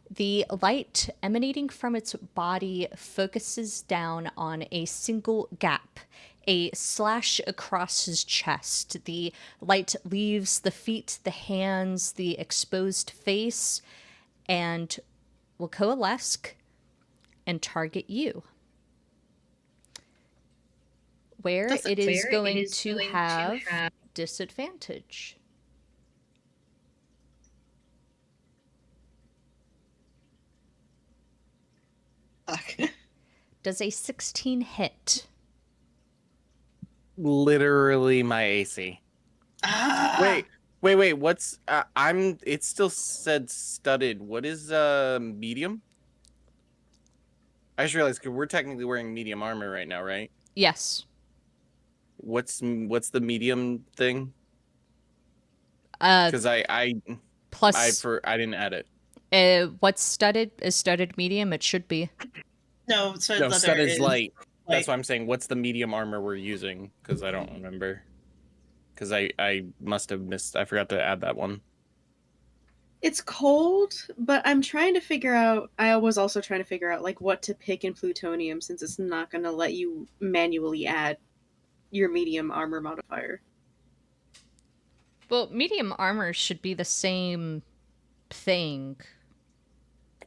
The light emanating from its body focuses down on a single gap, a slash across his chest. The light leaves the feet, the hands, the exposed face, and will coalesce and target you, where it is going to have disadvantage. Fuck. Does a 16 hit? Literally my AC. Ah! Wait. What's it still said studded. What is medium? I just realized 'cause we're technically wearing medium armor right now, right? Yes. What's the medium thing? Uh, Because I plus, didn't add it. what's studded is studded medium. It should be. No, so No, leather studded is is light. That's light. why I'm saying what's the medium armor we're using? Because I don't remember. Because I must have missed. I forgot to add that one. It's cold, but I'm trying to figure out. I was also trying to figure out like what to pick in plutonium since it's not going to let you manually add your medium armor modifier. Well, medium armor should be the same thing.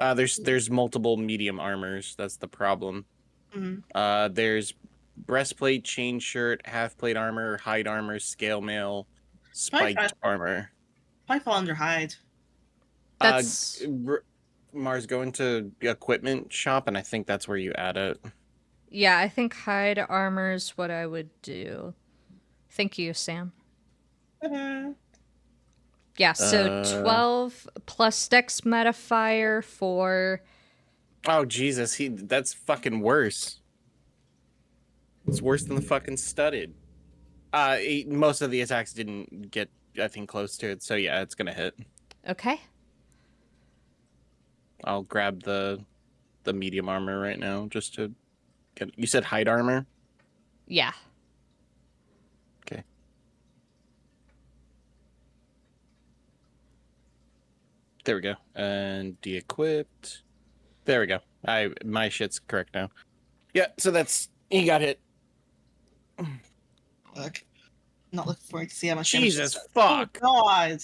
There's multiple medium armors. That's the problem. Mhm. There's breastplate, chain shirt, half plate armor, hide armor, scale mail, spiked armor. Probably fall under hide. That's Mars, go into the equipment shop, and I think that's where you add it. yeah. I think hide armor's what I would do. Thank you, Sam. Yeah. So 12 plus Dex modifier for. Oh Jesus, that's fucking worse. It's worse than the fucking studded. Most of the attacks didn't get, I think, close to it. So yeah, it's gonna hit. Okay. I'll grab the medium armor right now just to get. You said hide armor. Yeah. Okay. There we go. And de-equipped. There we go. My shit's correct now. Yeah. So he got hit. Fuck. Not looking forward to see how much Jesus damage. fuck. Oh God.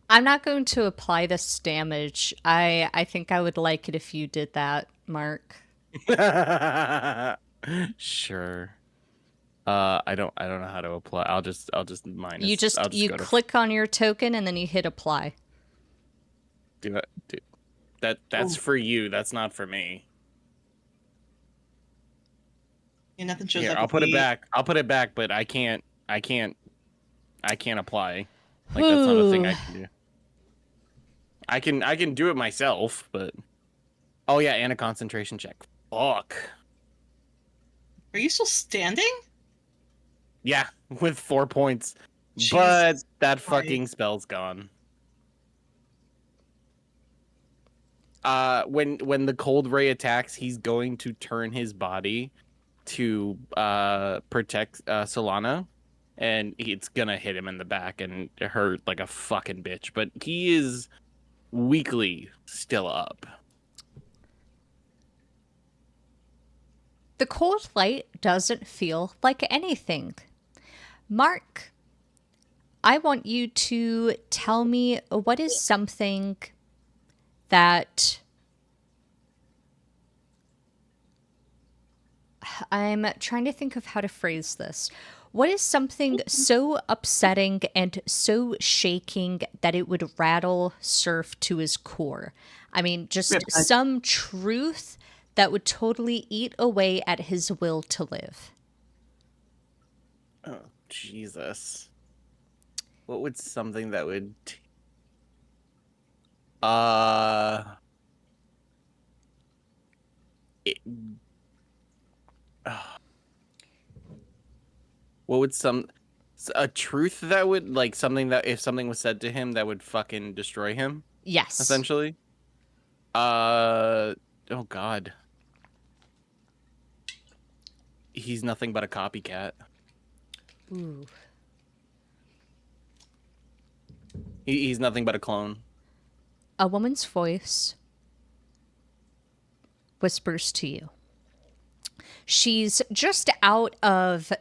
I'm not going to apply this damage. I think I would like it if you did that, Mark. Sure. I don't know how to apply. I'll just minus. You I'll just go to click on your token and then you hit apply. do it. That's for you. That's not for me. Yeah, nothing shows Here, up. I'll with put it me. back. But I can't apply. Like that's not a thing I can do. I can do it myself, but oh yeah, and a concentration check. Fuck. Are you still standing? Yeah, with 4 points. Jesus But that Christ. fucking spell's gone. When the cold ray attacks, he's going to turn his body to protect Solana, and it's gonna hit him in the back and hurt like a fucking bitch. But he is weakly still up. The cold light doesn't feel like anything. Mark, I want you to tell me what is something that I'm trying to think of how to phrase this. What is something so upsetting and so shaking that it would rattle Surf to his core? I mean, just Riptide. some truth that would totally eat away at his will to live. Oh Jesus! What would something that would? It, what would a truth that would like something that if something was said to him that would fucking destroy him? Yes. Essentially. Oh God. He's nothing but a copycat. Ooh. He's nothing but a clone. A woman's voice whispers to you. She's just out of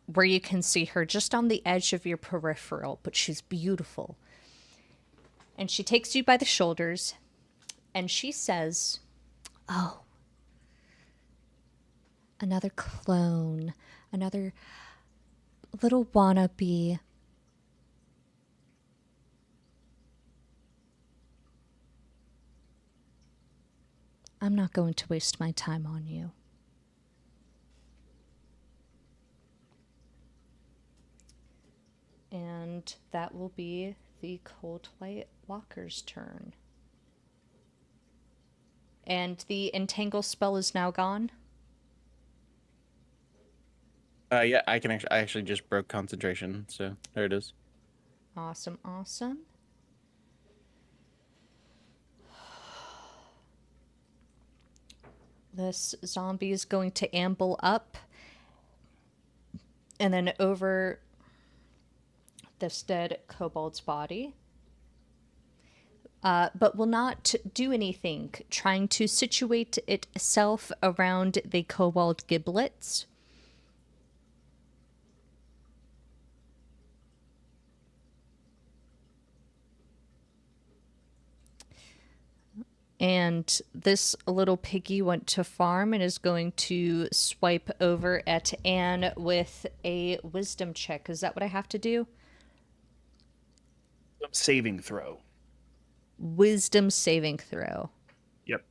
where you can see her, just on the edge of your peripheral, but she's beautiful. And she takes you by the shoulders and she says, "Oh, another clone, another little wannabe. I'm not going to waste my time on you." And that will be the Cold White Walker's turn. And the entangle spell is now gone. Yeah, I actually just broke concentration, so there it is. Awesome, awesome. This zombie is going to amble up and then over this dead kobold's body, but will not do anything, trying to situate itself around the kobold giblets. And this little piggy went to farm and is going to swipe over at Anne with a wisdom check. Is that what I have to do? Saving throw. Wisdom saving throw. Yep.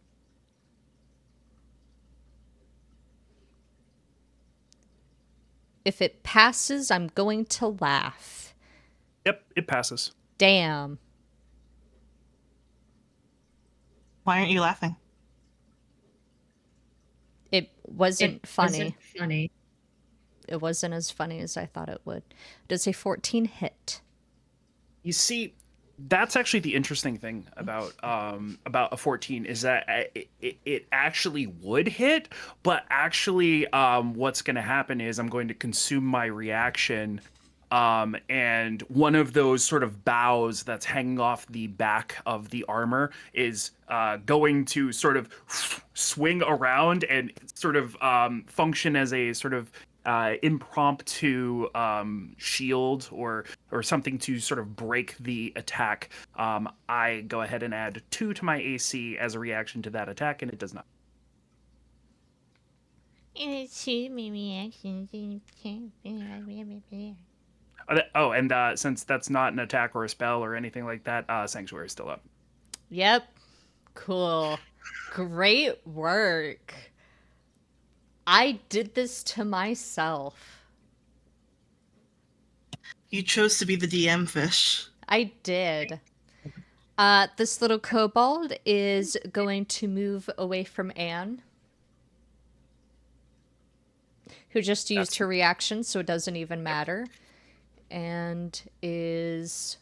If it passes, I'm going to laugh. Yep, it passes. Damn. Why aren't you laughing? It wasn't funny. Funny. It wasn't as funny as I thought it would. Does a 14 hit? You see, that's actually the interesting thing about a 14 is that it actually would hit, but actually what's going to happen is I'm going to consume my reaction, and one of those sort of boughs that's hanging off the back of the armor is going to sort of swing around and sort of function as a sort of impromptu shield or something to sort of break the attack. I go ahead and add 2 to my AC as a reaction to that attack, and it does not. Oh, and since that's not an attack or a spell or anything like that, Sanctuary is still up. Yep. Cool. Great work. I did this to myself. You chose to be the DM fish. I did. This little kobold is going to move away from Anne, who just used her reaction, so it doesn't even matter, and is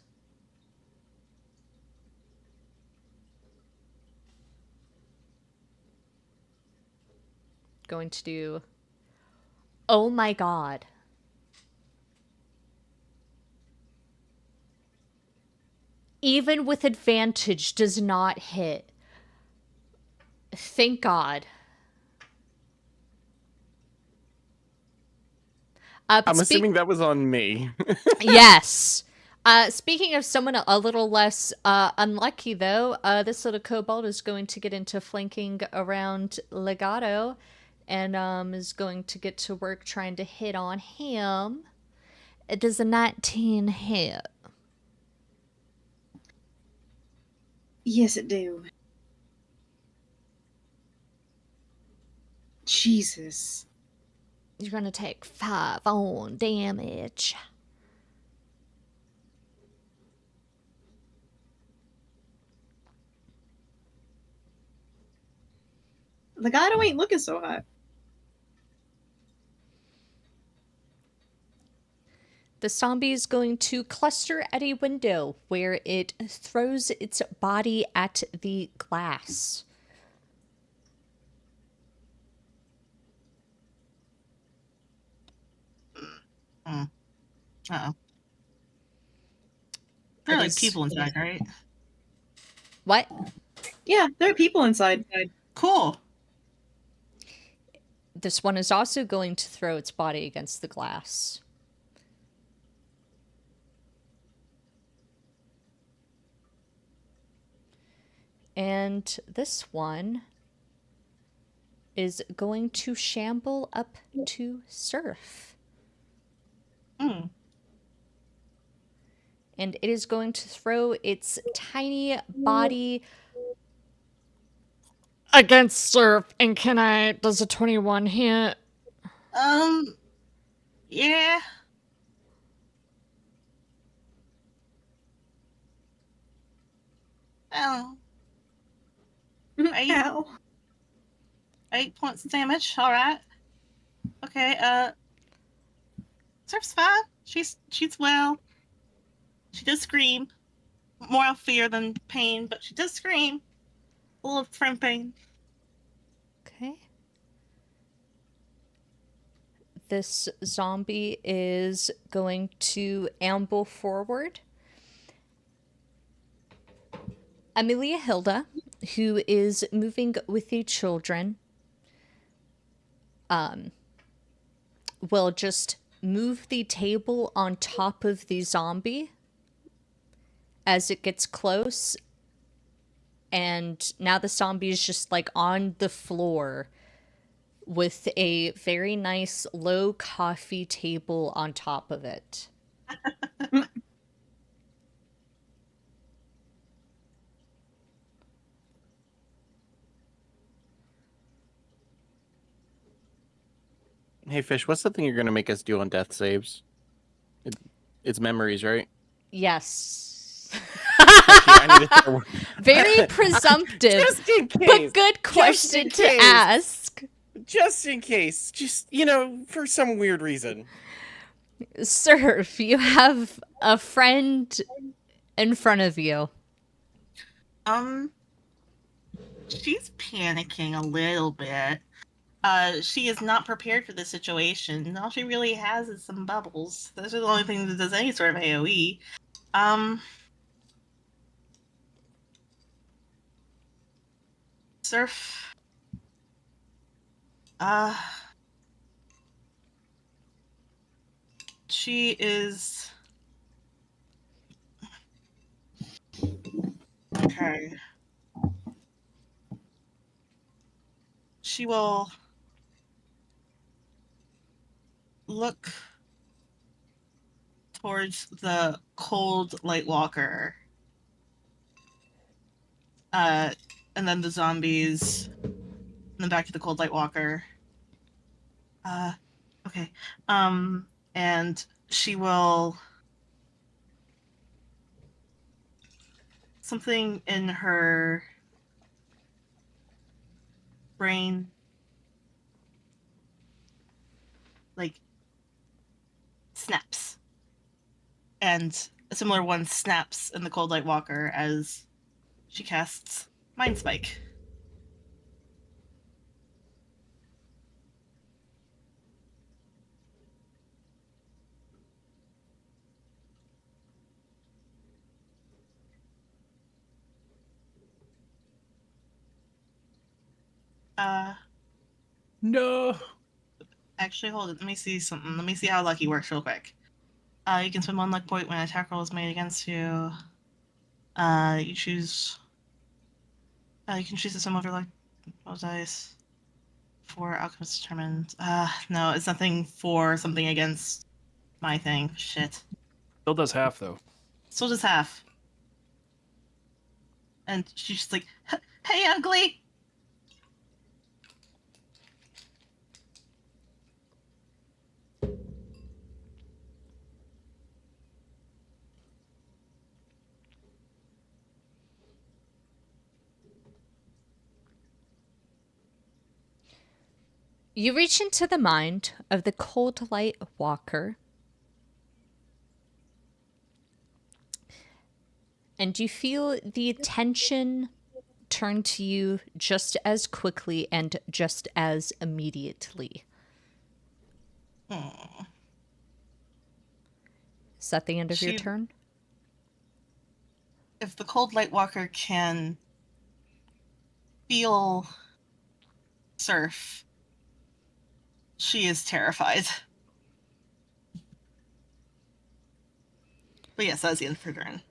going to do, oh my god. Even with advantage does not hit. Thank God. I'm assuming that was on me. Yes. Speaking of someone a little less unlucky, though, this little kobold is going to get into flanking around Legato and is going to get to work trying to hit on him. It does a 19 hit. Yes, it do. Jesus. You're going to take 5 on damage. Legato ain't looking so hot. The zombie is going to cluster at a window where it throws its body at the glass. Uh-oh. There It are like is- people inside, right? What? Yeah, there are people inside. Cool. This one is also going to throw its body against the glass. And this one is going to shamble up to Surf. Hmm. And it is going to throw its tiny body against Surf. And does a 21 hit? Yeah. Oh, Eight. Ow. 8 points of damage. All right. Okay. Surf's fine. She's well. She does scream. More of fear than pain, but she does scream. A little from pain. Okay. This zombie is going to amble forward. Amelia Hilda, who is moving with the children, will just move the table on top of the zombie as it gets close. And now the zombie is just like on the floor with a very nice low coffee table on top of it. Hey, Fish, what's the thing you're going to make us do on death saves? It's memories, right? Yes. I need to throw... Very presumptive, Just in but case. good question in to case. ask. Just in case. Just, for some weird reason. Surf, you have a friend in front of you. She's panicking a little bit. She is not prepared for this situation. All she really has is some bubbles. Those are the only thing that does any sort of AoE. Surf. She is. Okay. She will look towards the cold light walker. And then the zombies. And then back to the cold light walker. Okay. And she will. Something in her brain, like, snaps. And a similar one snaps in the cold light walker as she casts Mind Spike. No. Actually, hold it. Let me see something. Let me see how lucky works real quick. You can spend 1 luck point when an attack roll is made against you. You choose. You can choose to sum of your luck roll dice. For alchemist determined. No, it's nothing for something against my thing. Shit. Still does half though. Still just half. And she's just like, "Hey, ugly." You reach into the mind of the cold light walker, and you feel the attention turn to you just as quickly and just as immediately. Is that the end of your She- turn? If the cold light walker can feel surf, she is terrified. But yes, that's the end of her turn.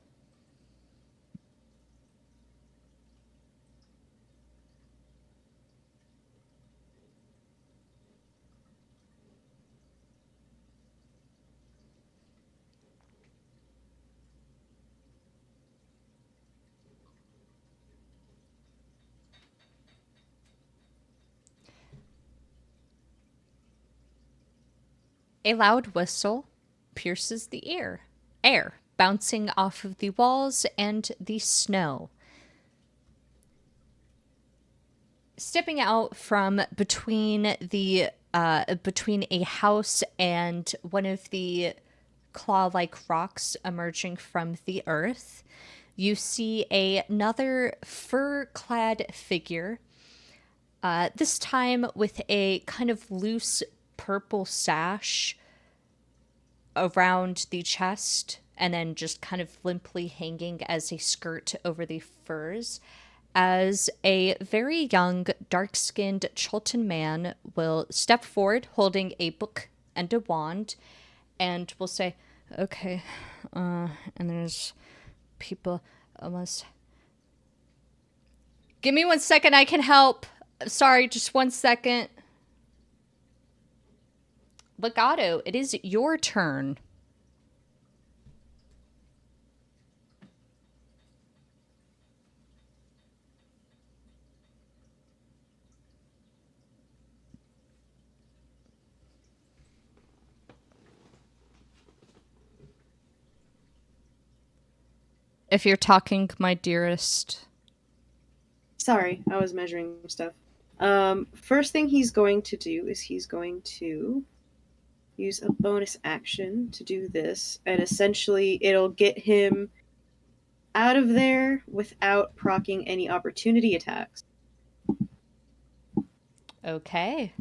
A loud whistle pierces the air, bouncing off of the walls and the snow. Stepping out from between a house and one of the claw-like rocks emerging from the earth, you see another fur-clad figure. This time with a kind of loose purple sash around the chest and then just kind of limply hanging as a skirt over the furs, as a very young, dark-skinned Chultan man will step forward holding a book and a wand and will say, okay, and there's people almost... Give me 1 second, I can help. Sorry, just 1 second. Legato, it is your turn. If you're talking, my dearest. Sorry, I was measuring stuff. First thing he's going to do is he's going to use a bonus action to do this, and essentially it'll get him out of there without proccing any opportunity attacks. Okay.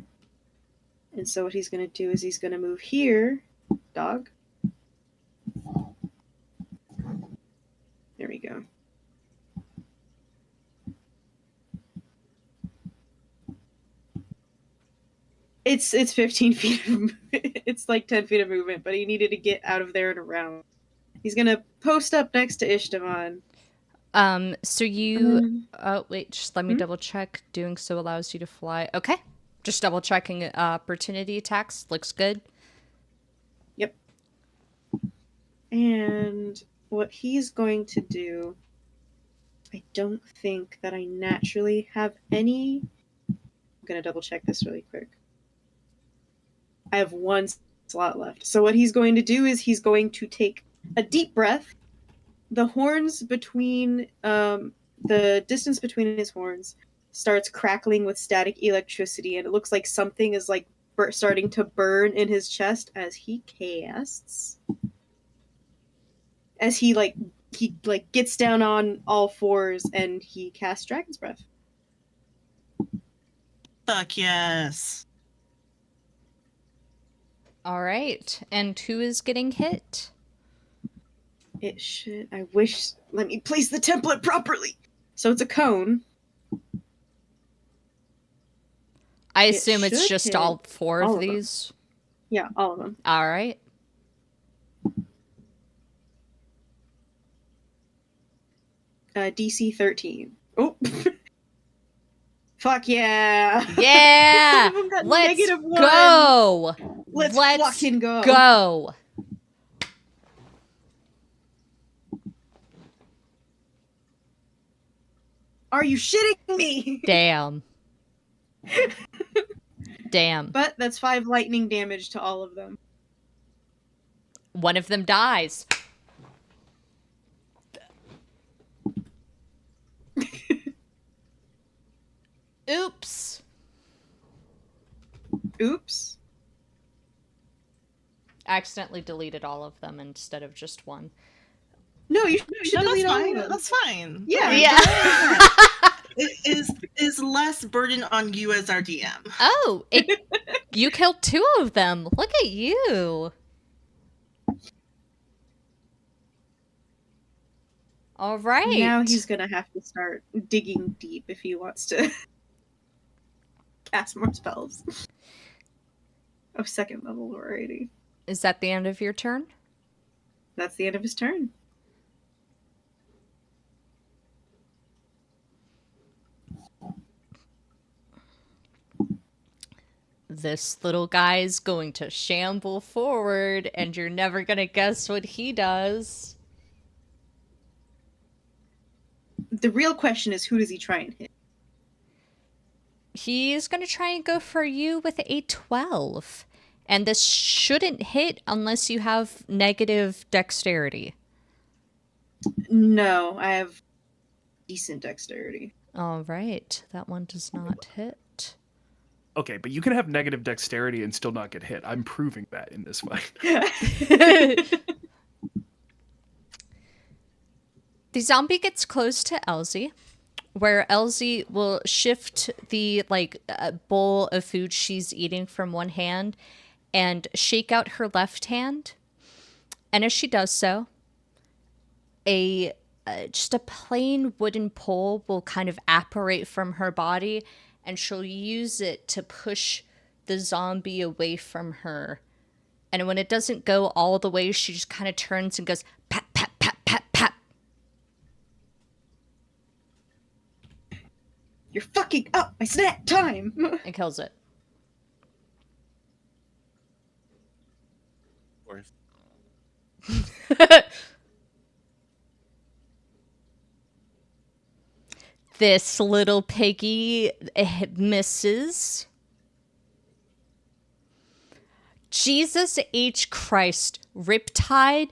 And so what he's going to do is he's going to move here, dog. There we go. It's 15 feet of movement. It's like 10 feet of movement, but he needed to get out of there and around. He's going to post up next to Ishtavan. So you... Um, wait, just let me double check. Doing so allows you to fly. Okay. Just double checking opportunity attacks. Looks good. Yep. And what he's going to do... I don't think that I naturally have any... I'm going to double check this really quick. I have 1 slot left. So what he's going to do is he's going to take a deep breath. The horns between... the distance between his horns starts crackling with static electricity, and it looks like something is like starting to burn in his chest as he casts. As he gets down on all fours and he casts Dragon's Breath. Fuck yes. All right. And who is getting hit? It should... I wish... Let me place the template properly! So it's a cone. I assume it's should just hit all four all of of them. these. Yeah, all of them. All right. DC 13. Oh! Fuck yeah! Yeah! Both of them got Let's -1. go! Let's fucking go! Go! Are you shitting me? Damn. Damn. But that's 5 lightning damage to all of them. One of them dies. Oops. Oops. I accidentally deleted all of them instead of just one. No, you should No, that's delete all of fine. them. That's fine. Yeah. Yeah. It is less burden on you as our DM. Oh, you killed 2 of them. Look at you. All right. Now he's gonna have to start digging deep if he wants to cast more spells. Oh, second level already. Is that the end of your turn? That's the end of his turn. This little guy's going to shamble forward, and you're never going to guess what he does. The real question is, who does he try and hit? He's going to try and go for you with a 12. And this shouldn't hit unless you have negative dexterity. No, I have decent dexterity. All right. That one does not hit. Okay, but you can have negative dexterity and still not get hit. I'm proving that in this fight. The zombie gets close to Elsie, where Elsie will shift the bowl of food she's eating from one hand and shake out her left hand. And as she does so, just a plain wooden pole will kind of apparate from her body, and she'll use it to push the zombie away from her. And when it doesn't go all the way, she just kind of turns and goes, pat, pat, pat, pat, pat. You're fucking up my snack time! And kills it. Of course. This little piggy misses. Jesus H. Christ, Riptide,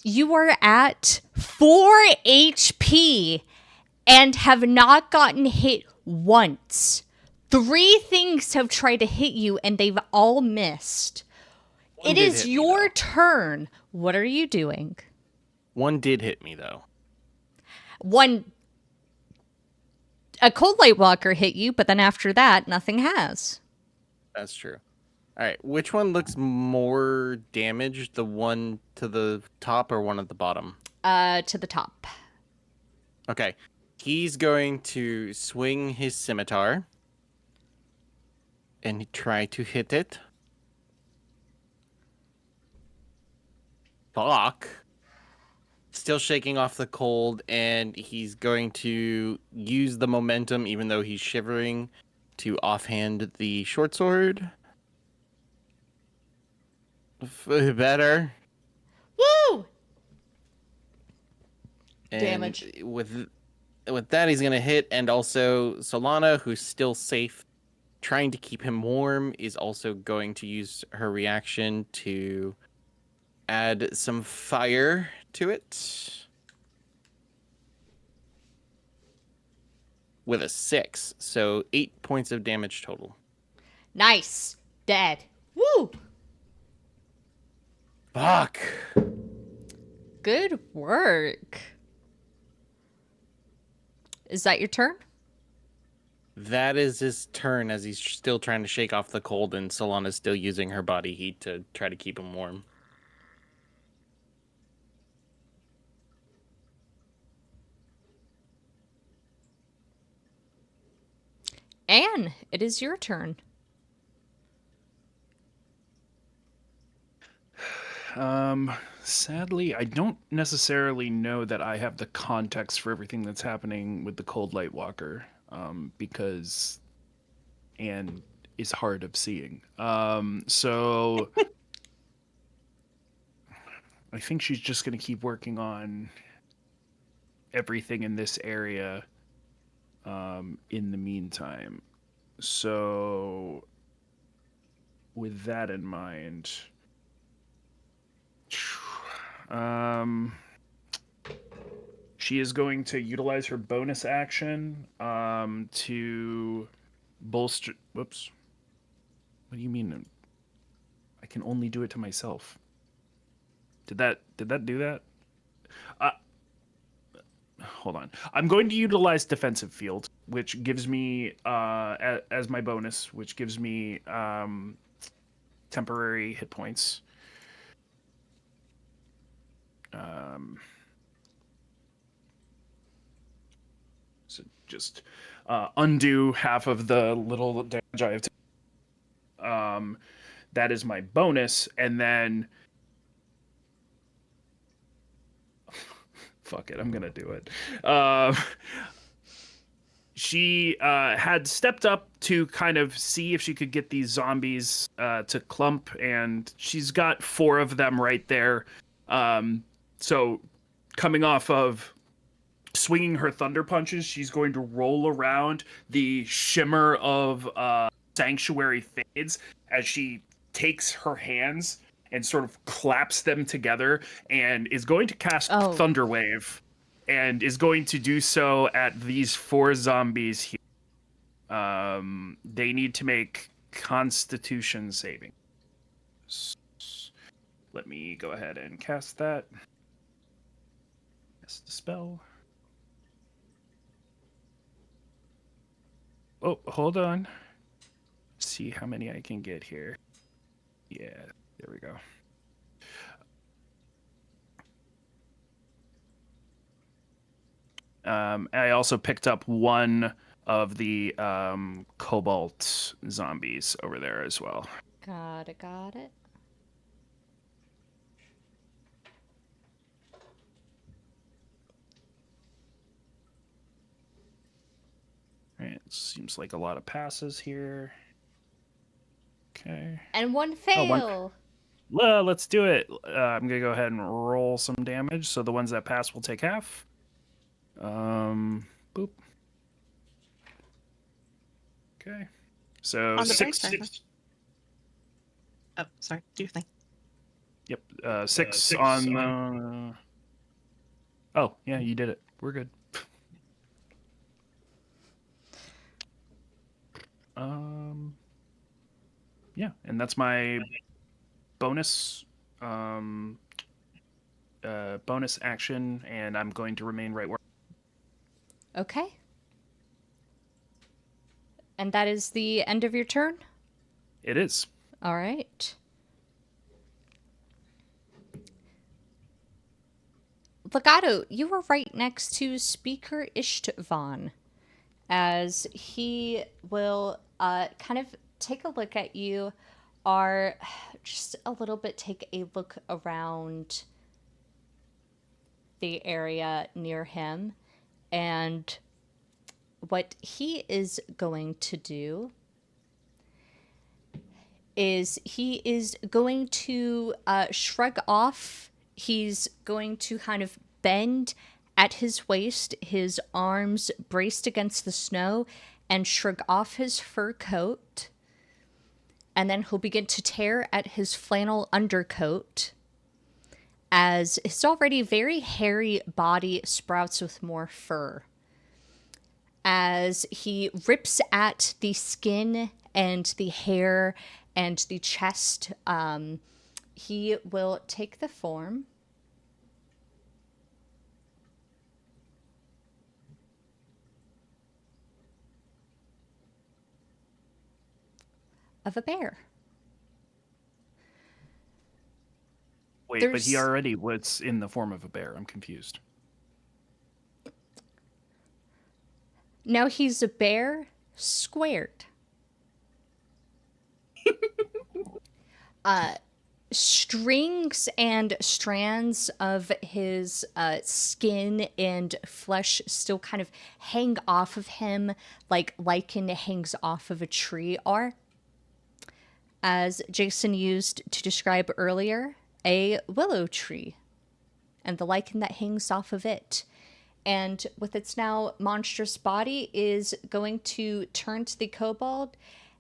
you are at 4 HP and have not gotten hit once. 3 things have tried to hit you and they've all missed. One It did is hit me, your though. turn. What are you doing? One did hit me, though. A cold light walker hit you, but then after that, nothing has. That's true. All right, which one looks more damaged? The one to the top or one at the bottom? To the top. Okay. He's going to swing his scimitar and try to hit it. Fuck. Still shaking off the cold, and he's going to use the momentum, even though he's shivering, to offhand the short sword. Better. Woo! And Damage. With that, he's going to hit, and also Solana, who's still safe, trying to keep him warm, is also going to use her reaction to add some fire to it. With a 6, so 8 points of damage total. Nice. Dead. Woo! Fuck. Good work. Is that your turn? That is his turn as he's still trying to shake off the cold, and Solana's still using her body heat to try to keep him warm. Anne, it is your turn. Sadly, I don't necessarily know that I have the context for everything that's happening with the Cold Light Walker, because Anne is hard of seeing. So I think she's just going to keep working on everything in this area in the meantime. So with that in mind, she is going to utilize her bonus action to bolster. Whoops. What do you mean? I can only do it to myself. Did that do that? Hold on. I'm going to utilize defensive field, which gives me as my bonus, which gives me temporary hit points. just undo half of the little damage I have that is my bonus, and then fuck it, I'm gonna do it. She had stepped up to kind of see if she could get these zombies to clump, and she's got 4 of them right there. So coming off of swinging her thunder punches, she's going to roll around. The shimmer of sanctuary fades as she takes her hands and sort of claps them together, and is going to cast Oh. Thunder Wave, and is going to do so at these 4 zombies here. They need to make Constitution saving. Let me go ahead and cast that. Cast the spell. Oh, hold on. See how many I can get here. Yeah, there we go. I also picked up 1 of the cobalt zombies over there as well. Got it, got it. All right, seems like a lot of passes here. Okay. And one fail. Well, let's do it. I'm gonna go ahead and roll some damage. So the ones that pass will take half. Boop. Okay. So On the bright 6. side. Oh, sorry. Do your thing. Yep. 6 on. Oh, yeah, you did it. We're good. Yeah, and that's my bonus bonus action, and I'm going to remain right where. Okay. And that is the end of your turn? It is. All right. Legato, you were right next to Speaker Ishtvan, as he will kind of take a look at you, or just a little bit take a look around the area near him. And what he is going to do is he is going to shrug off. He's going to kind of bend at his waist, his arms braced against the snow, and shrug off his fur coat. And then he'll begin to tear at his flannel undercoat as his already very hairy body sprouts with more fur. As he rips at the skin and the hair and the chest, he will take the form of a bear. Wait, but he already was in the form of a bear. I'm confused. Now he's a bear squared. Strings and strands of his skin and flesh still kind of hang off of him like lichen hangs off of a tree are. As Jason used to describe earlier, a willow tree and the lichen that hangs off of it. And with its now monstrous body is going to turn to the kobold,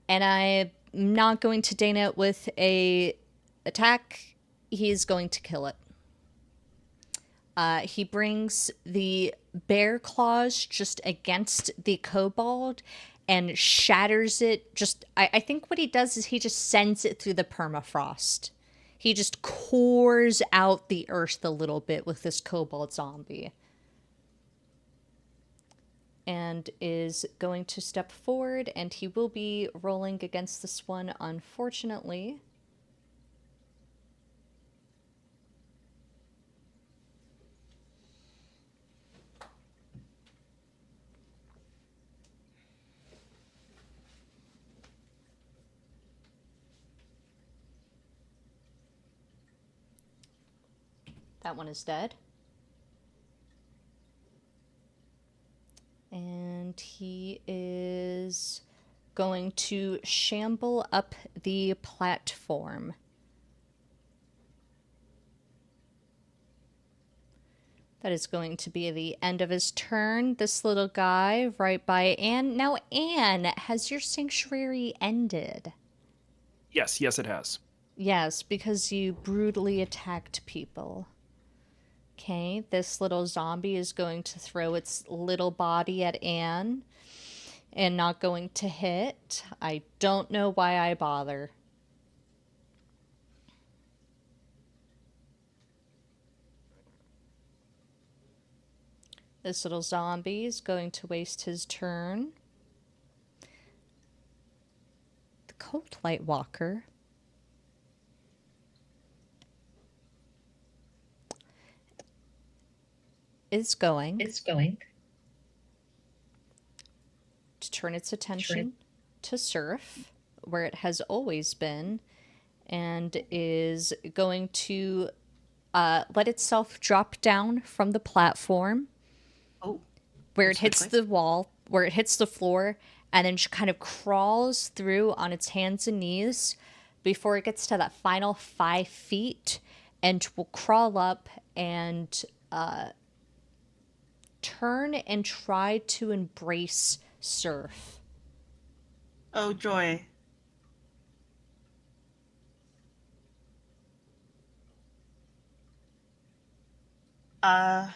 and I'm not going to deign it with a attack. He's going to kill it. He brings the bear claws just against the kobold and shatters it. I think what he does is he just sends it through the permafrost. He just cores out the earth a little bit with this kobold zombie. And is going to step forward, and he will be rolling against this one, unfortunately. That one is dead. And he is going to shamble up the platform. That is going to be the end of his turn. This little guy right by Anne. Now, Anne, has your sanctuary ended? Yes, it has. Yes, because you brutally attacked people. Okay, this little zombie is going to throw its little body at Anne and not going to hit. I don't know why I bother. This little zombie is going to waste his turn. The Cold Light Walker is going to turn its attention to Surf, where it has always been, and is going to let itself drop down from the platform Oh, where it that's hits quickly. the wall, where it hits the floor, and then kind of crawls through on its hands and knees before it gets to that final 5 feet, and will crawl up and turn and try to embrace Surf. Oh, joy. Uh,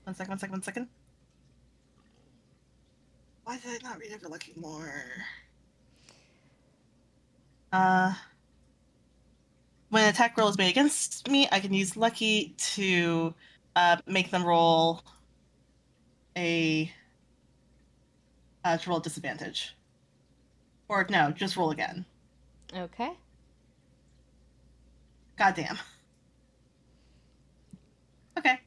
one second. Why did I not read over Lucky more? When an attack roll is made against me, I can use Lucky to make them roll a to roll disadvantage. Or no, just roll again. Okay. Goddamn. Okay.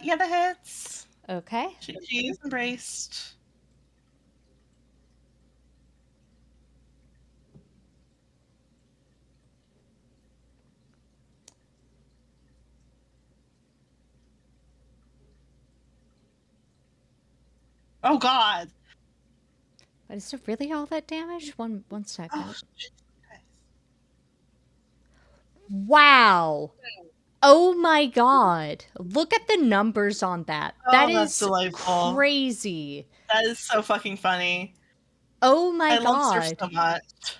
Yeah, that hits. Okay. She's embraced. Oh God. But is it really all that damage? One second. Oh, shit. Wow. Oh my god. Look at the numbers on that. That Oh, that's is delightful. crazy. That is so fucking funny. Oh my I love Surf god. so much.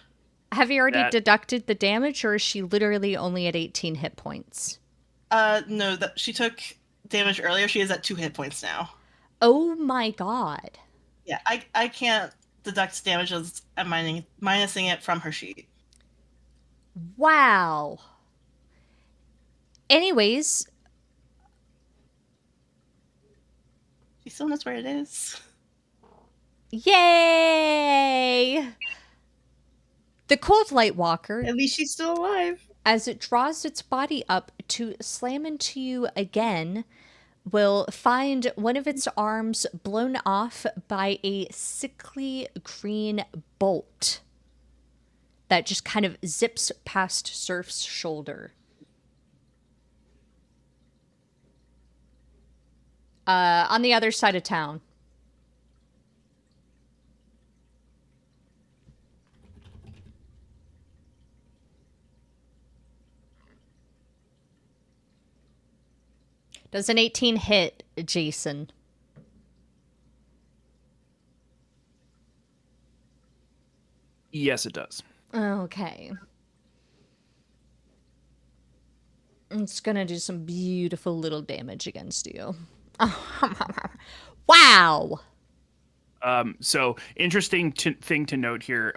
Have you already That- deducted the damage, or is she literally only at 18 hit points? No, that she took damage earlier. She is at 2 hit points now. Oh my god. Yeah, I can't deduct damages. I'm minusing it from her sheet. Wow. Anyways, She still knows where it is. yay! The Cold Light Walker, At least she's still alive. as it draws its body up to slam into you again, will find one of its arms blown off by a sickly green bolt that just kind of zips past Surf's shoulder. On the other side of town. Does an 18 hit, Jason? Yes, it does. Okay. It's gonna do some beautiful little damage against you. Wow! So interesting thing to note here.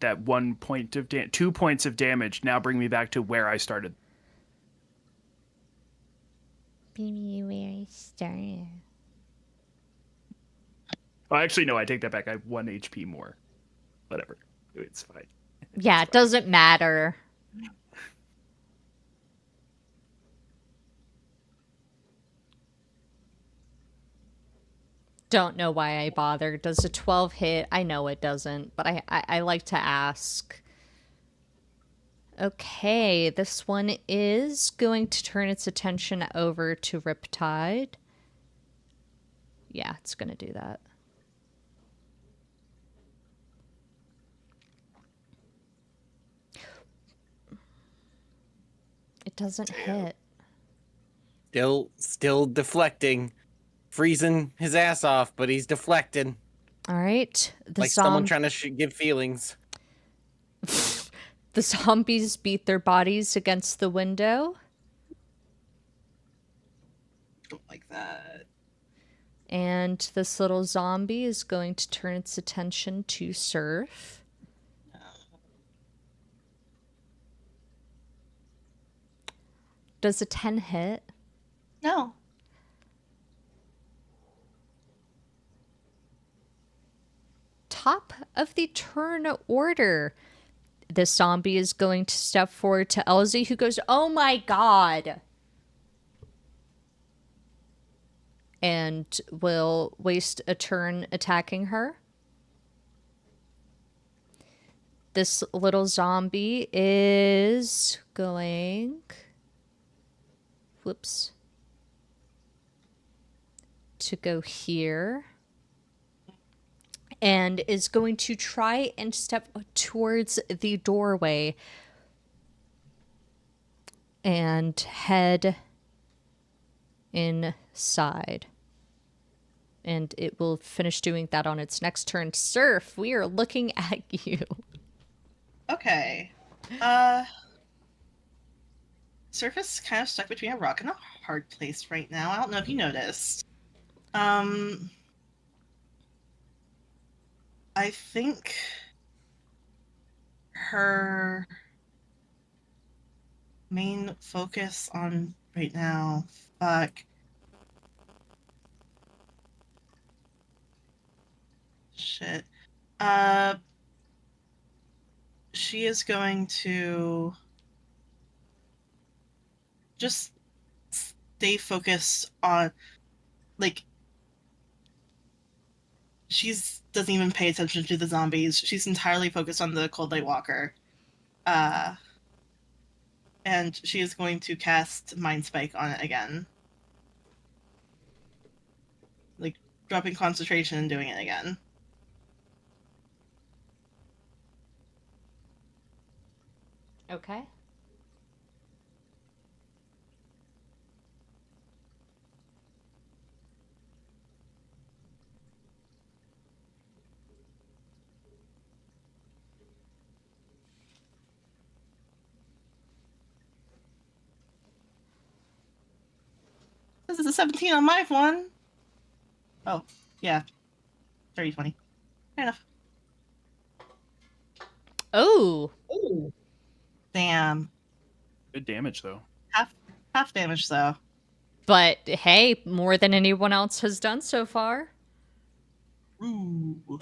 That 1 point of 2 points of damage now bring me back to where I started. Baby, where I started. Oh, actually, no, I take that back. I have 1 HP more. Whatever. It's fine. Yeah, it doesn't matter. Don't know why I bothered. Does a 12 hit? I know it doesn't, but I like to ask. Okay, this one is going to turn its attention over to Riptide. Yeah, it's going to do that. It doesn't hit. Still deflecting, freezing his ass off, but he's deflecting All right. like someone trying to give feelings. The zombies beat their bodies against the window. Don't like that. And this little zombie is going to turn its attention to Surf. Does a 10 hit? No. Top of the turn order. The zombie is going to step forward to Elsie, who goes, "Oh my god!" And will waste a turn attacking her. This little zombie is going... Whoops. To go here. And is going to try and step towards the doorway and head inside. And it will finish doing that on its next turn. Surf, we are looking at you. Okay. Surface is kind of stuck between a rock and a hard place right now. I don't know if you noticed. I think her main focus on right now, fuck. Shit. She is going to just stay focused on, like, she's doesn't even pay attention to the zombies. She's entirely focused on the Cold Light Walker. And she is going to cast Mind Spike on it again. Like, dropping concentration and doing it again. Okay. This is a 17 on my one. Oh, yeah. 30, 20. Fair enough. Oh. Ooh. Damn. Good damage, though. Half damage, though. But hey, more than anyone else has done so far. Ooh.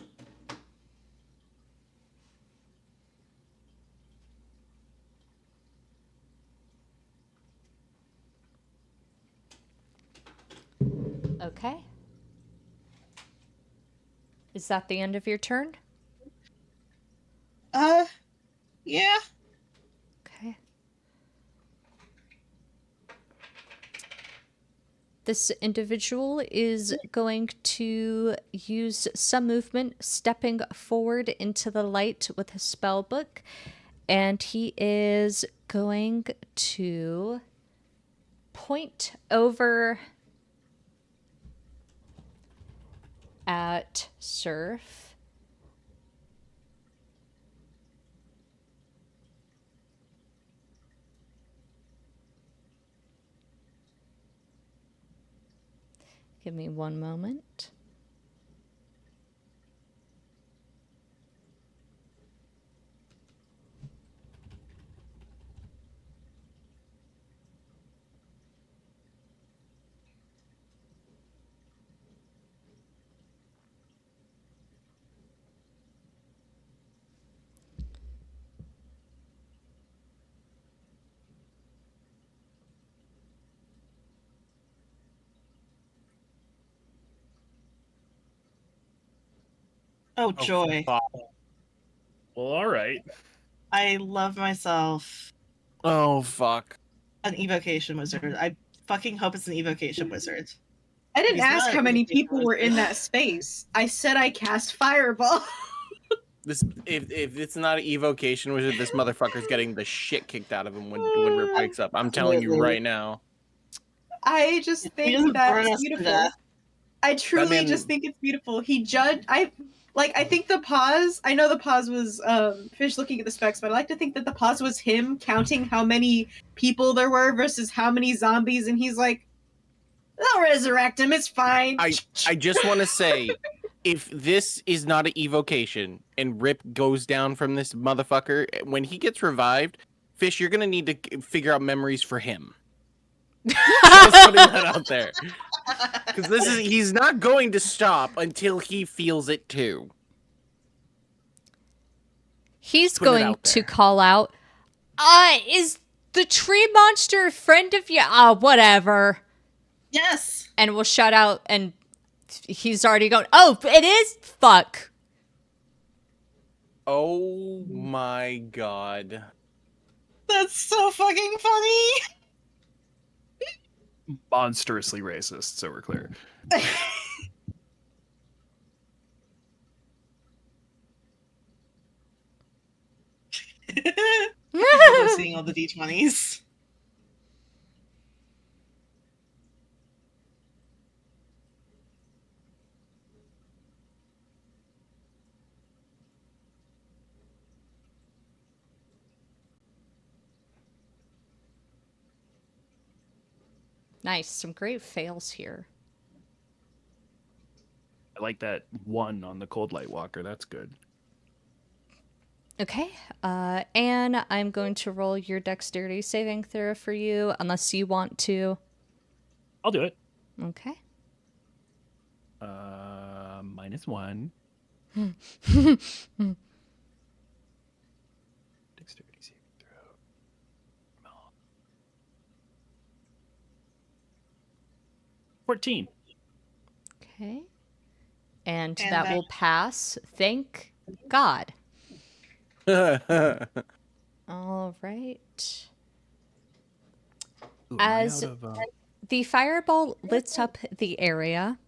Okay. Is that the end of your turn? Yeah. Okay. This individual is going to use some movement, stepping forward into the light with his spell book, and he is going to point over at Surf. Give me one moment. Oh, joy. fuck. Well, all right. I love myself Oh fuck. an evocation wizard. I fucking hope it's an evocation wizard. I didn't He's ask not how an many evocation people were in wizard. that space. I said I cast fireball. This if it's not an evocation wizard, this motherfucker's getting the shit kicked out of him when Rip wakes up. I'm telling you Absolutely. right now. I just He think doesn't burn that's us to beautiful. death. I truly man- just think it's beautiful. He judged. I think the pause. I know the pause was Fish looking at the specs, but I like to think that the pause was him counting how many people there were versus how many zombies, and he's like, "They'll resurrect him. It's fine." I just want to say, if this is not an evocation and Rip goes down from this motherfucker, when he gets revived, Fish, you're gonna need to figure out memories for him. Just putting that out there. Because he's not going to stop until he feels it too. He's Putting it going out to there. call out, is the tree monster a friend of you? Whatever. Yes. And we'll shout out, and he's already going, oh, it is? Fuck. Oh my god. That's so fucking funny. Monstrously racist, so we're clear. People seeing all the D20s. Nice. Some great fails here. I like that 1 on the Cold Light Walker. That's good. Okay. Anne, I'm going to roll your dexterity saving throw for you, unless you want to. I'll do it. Okay. -1. Dexterity saving throw. 14. Okay. And And that that- will pass. Thank God. All right. Ooh, am I As- out of, The fireball lights up the area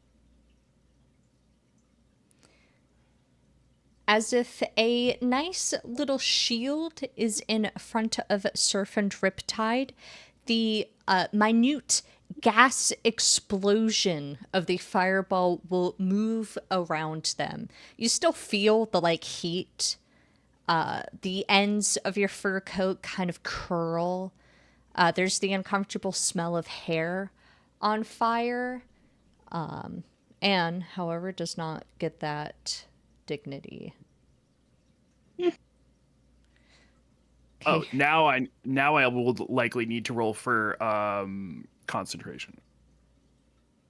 as if a nice little shield is in front of Surf and Riptide. The minute gas explosion of the fireball will move around them. You still feel the heat. The ends of your fur coat kind of curl. There's the uncomfortable smell of hair on fire. Anne, however, does not get that dignity. Oh, Okay. now I will likely need to roll for concentration.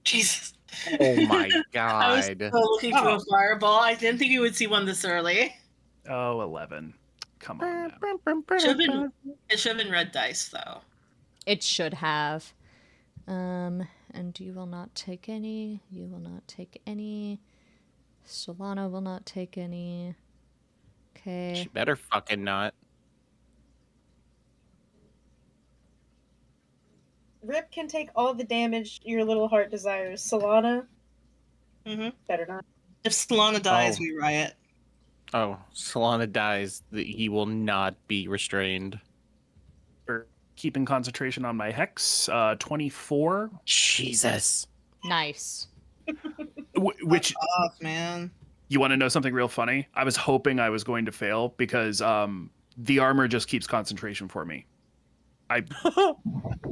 Jesus. Oh my I was god. so looking for Oh. a fireball. I didn't think you would see one this early. Oh, 11. Come on now. It should have been red dice, though. It should have. And you will not take any. You will not take any. Solana will not take any. Okay. She better fucking not. Rip can take all the damage your little heart desires. Solana, Mm-hmm. better not. If Solana dies, Oh. we riot. Oh, Solana dies. He will not be restrained. For keeping concentration on my hex, 24, Jesus. Nice. which Off, man. you want to know something real funny? I was hoping I was going to fail because the armor just keeps concentration for me. I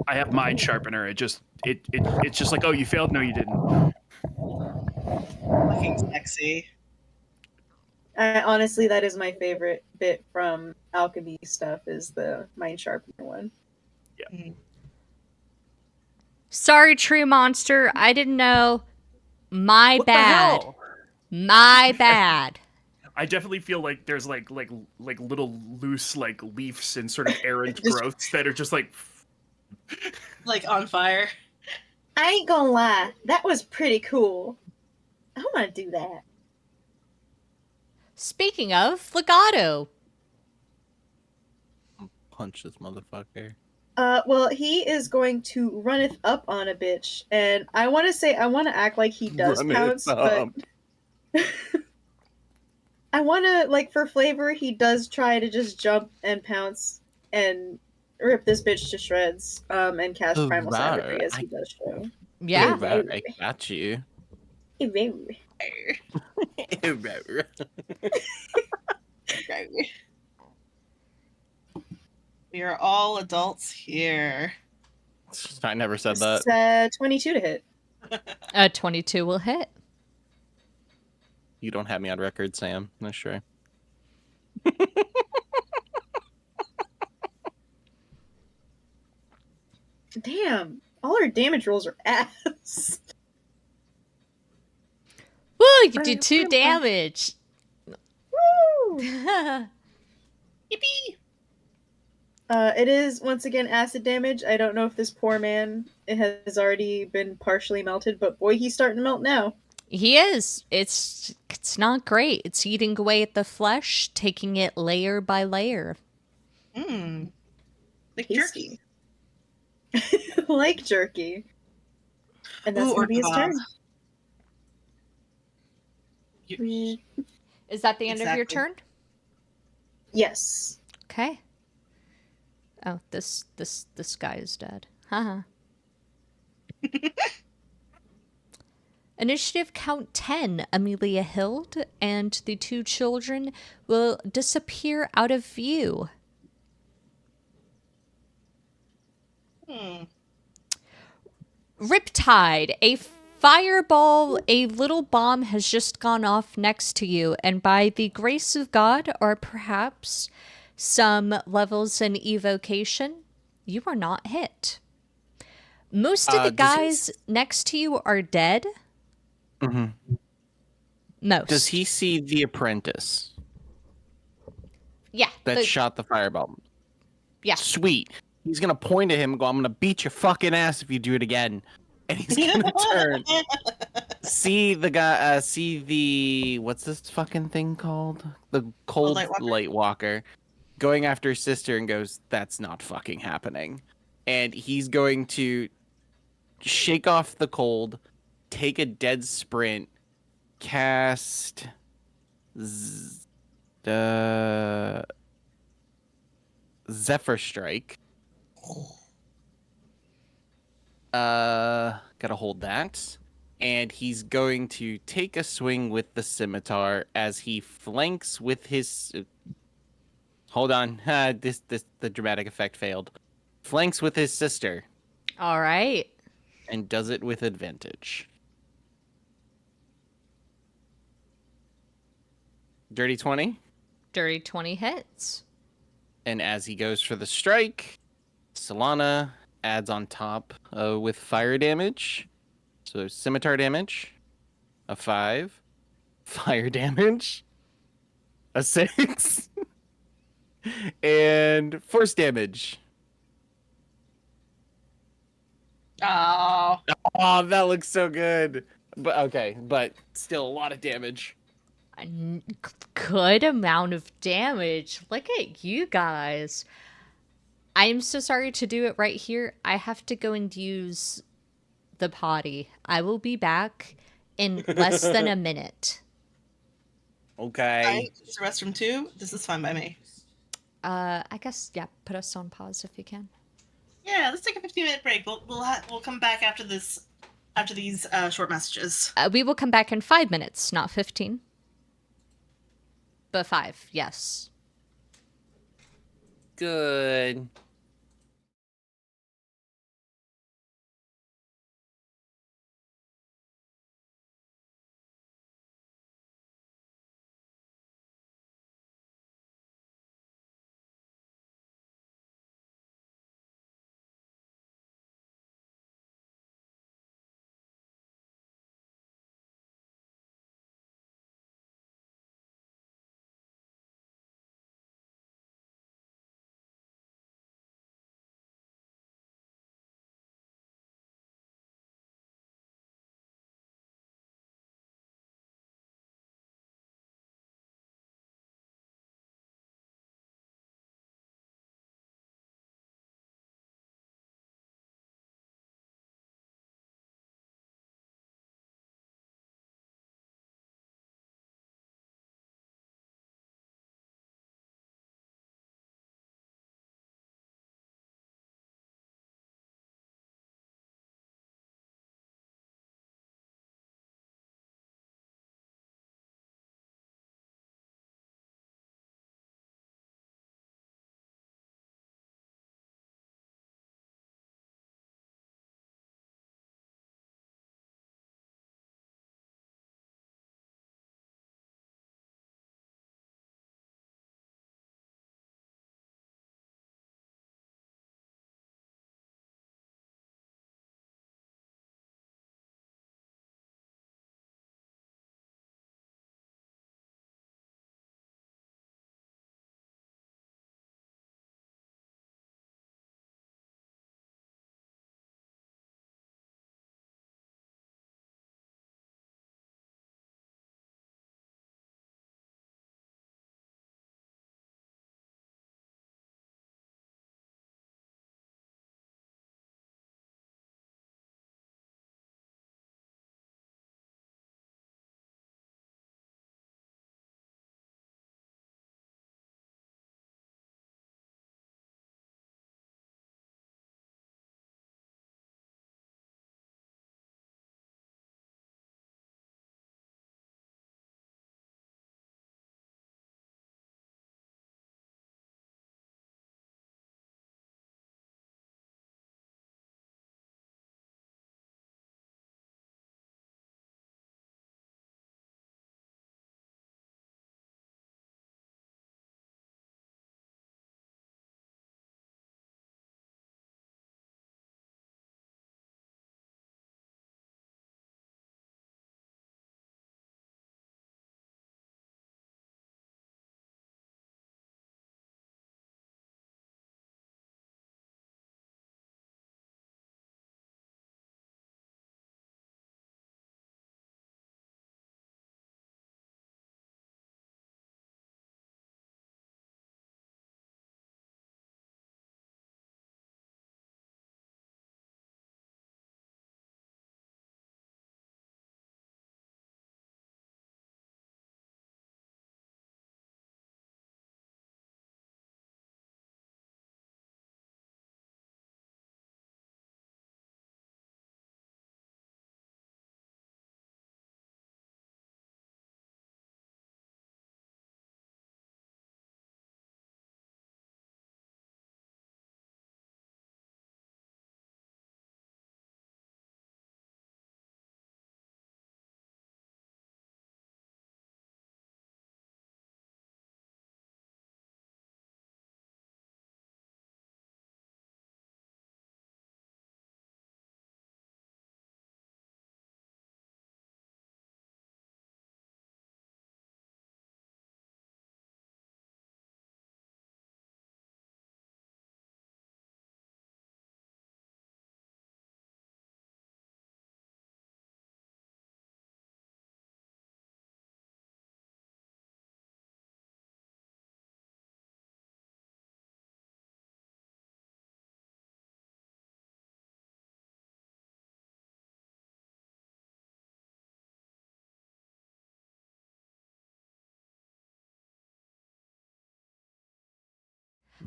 have mind sharpener. It's just like, oh, you failed. No, you didn't. Fucking sexy. Honestly, that is my favorite bit from alchemy stuff. Is the mind sharpener one. Sorry, tree monster. I didn't know. My What bad. the hell? My bad. I definitely feel like there's like little loose leaves and sort of errant Just- growths that are just like. Like on fire. I ain't gonna lie, that was pretty cool. I want to do that. Speaking of, Legato. punch this motherfucker. Well, he is going to runneth up on a bitch, and I want to act like he does Runneth pounce, but I want to, like, for flavor, he does try to just jump and pounce and rip this bitch to shreds, and cast Primal Savagery as he does show. Yeah. I got you. We are all adults here. I never said that. 22 to hit. 22 will hit. You don't have me on record, Sam. That's sure. Damn, all our damage rolls are ass. Woo, you did 2 damage. Woo! Yippee! It is once again acid damage. I don't know if this poor man has already been partially melted, but boy, he's starting to melt now. He is. It's not great. It's eating away at the flesh, taking it layer by layer. Mmm. Like Tasty. jerky. Like jerky. And that's Ooh, gonna be his Orca turn. You- Is that the end of your Exactly. turn? Yes. Okay. Oh, this guy is dead. Haha. Initiative count 10, Amelia Hild and the 2 children will disappear out of view. Riptide, a fireball, a little bomb has just gone off next to you, and by the grace of God, or perhaps some levels in evocation, you are not hit. Most of the guys next to you are dead. Mm-hmm. Most. Does he see the apprentice Yeah. that shot the fireball? Yeah. Sweet. He's gonna point at him and go, "I'm gonna beat your fucking ass if you do it again." And he's gonna turn, see the guy, see the what's this fucking thing called? The cold light walker going after his sister and goes, "That's not fucking happening." And he's going to shake off the cold, take a dead sprint, cast Zephyr Strike. Gotta hold that. And he's going to take a swing with the scimitar as he flanks with his. Hold on, the dramatic effect failed. Flanks with his sister. All right. And does it with advantage. Dirty 20. Dirty 20 hits. And as he goes for the strike, Solana adds on top with fire damage. So scimitar damage, a 5. Fire damage, a 6. And force damage. Oh. Oh, that looks so good. But okay, but still a lot of damage. A good amount of damage. Look at you guys. I am so sorry to do it right here. I have to go and use the potty. I will be back in less than a minute. Okay. I use the restroom too. This is fine by me. I guess, yeah, put us on pause if you can. Yeah, let's take a 15-minute break. We'll come back after these short messages. We will come back in 5 minutes, not 15. But 5, yes. Good.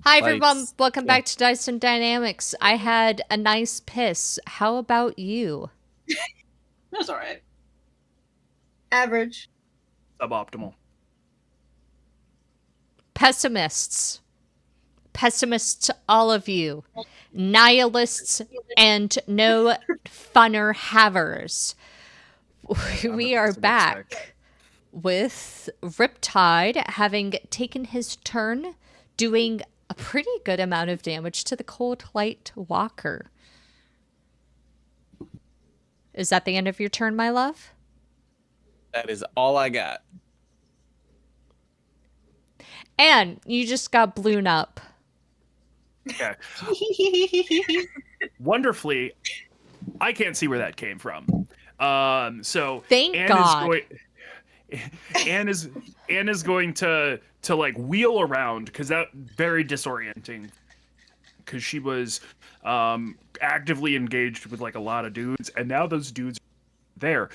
Hi, everyone. Lights. Welcome Yeah. back to Dyson Dynamics. I had a nice piss. How about you? That's all right. Average. Suboptimal. Pessimists. Pessimists, all of you. Nihilists and no funner havers. I'm We a are pessimistic. back with Riptide having taken his turn, doing a pretty good amount of damage to the Cold Light Walker. Is that the end of your turn, my love? That is all I got. And you just got blown up. Okay. Wonderfully, I can't see where that came from. So Thank Anne God. Anne is going to like wheel around because that very disorienting because she was actively engaged with like a lot of dudes and now those dudes are there.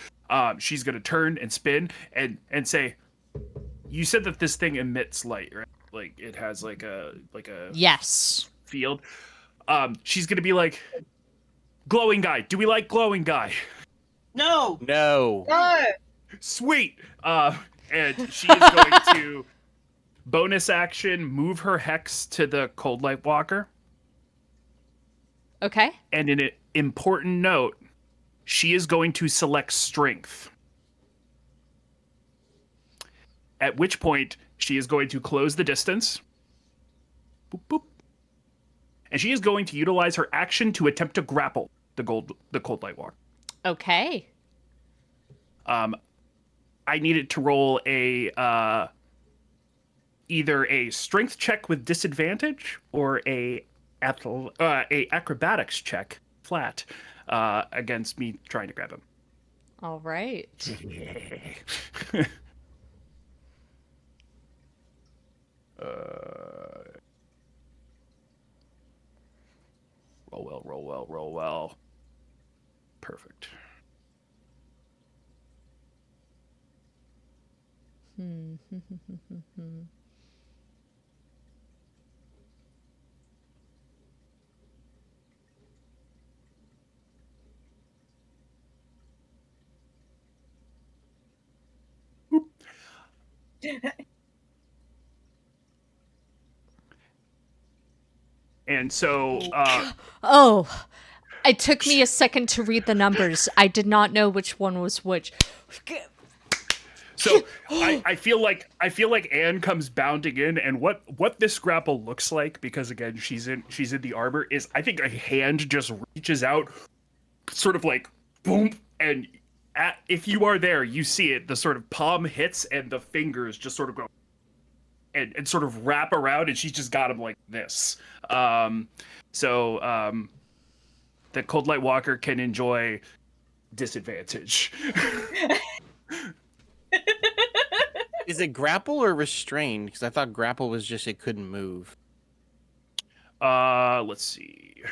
She's gonna turn and spin and say, "You said that this thing emits light, right? Like it has like a Yes. field." She's gonna be like, "Glowing guy, do we like glowing guy?" No. No. No. Sweet. And she is going to bonus action move her hex to the Cold Light Walker. Okay. And in an important note, she is going to select strength. At which point, she is going to close the distance. Boop, boop. And she is going to utilize her action to attempt to grapple the Cold Light Walker. Okay. I need it to roll a either a strength check with disadvantage or a acrobatics check flat against me trying to grab him. All right. Roll well. Perfect. And so Oh, it took me a second to read the numbers. I did not know which one was which. So I feel like Anne comes bounding in, and what this grapple looks like, because again she's in the armor, is I think a hand just reaches out, sort of like boom, and if you are there, you see it. The sort of palm hits, and the fingers just sort of go and sort of wrap around, and she's just got him like this. So the Cold Light Walker can enjoy disadvantage. Is it grapple or restrained? Because I thought grapple was just it couldn't move. Let's see.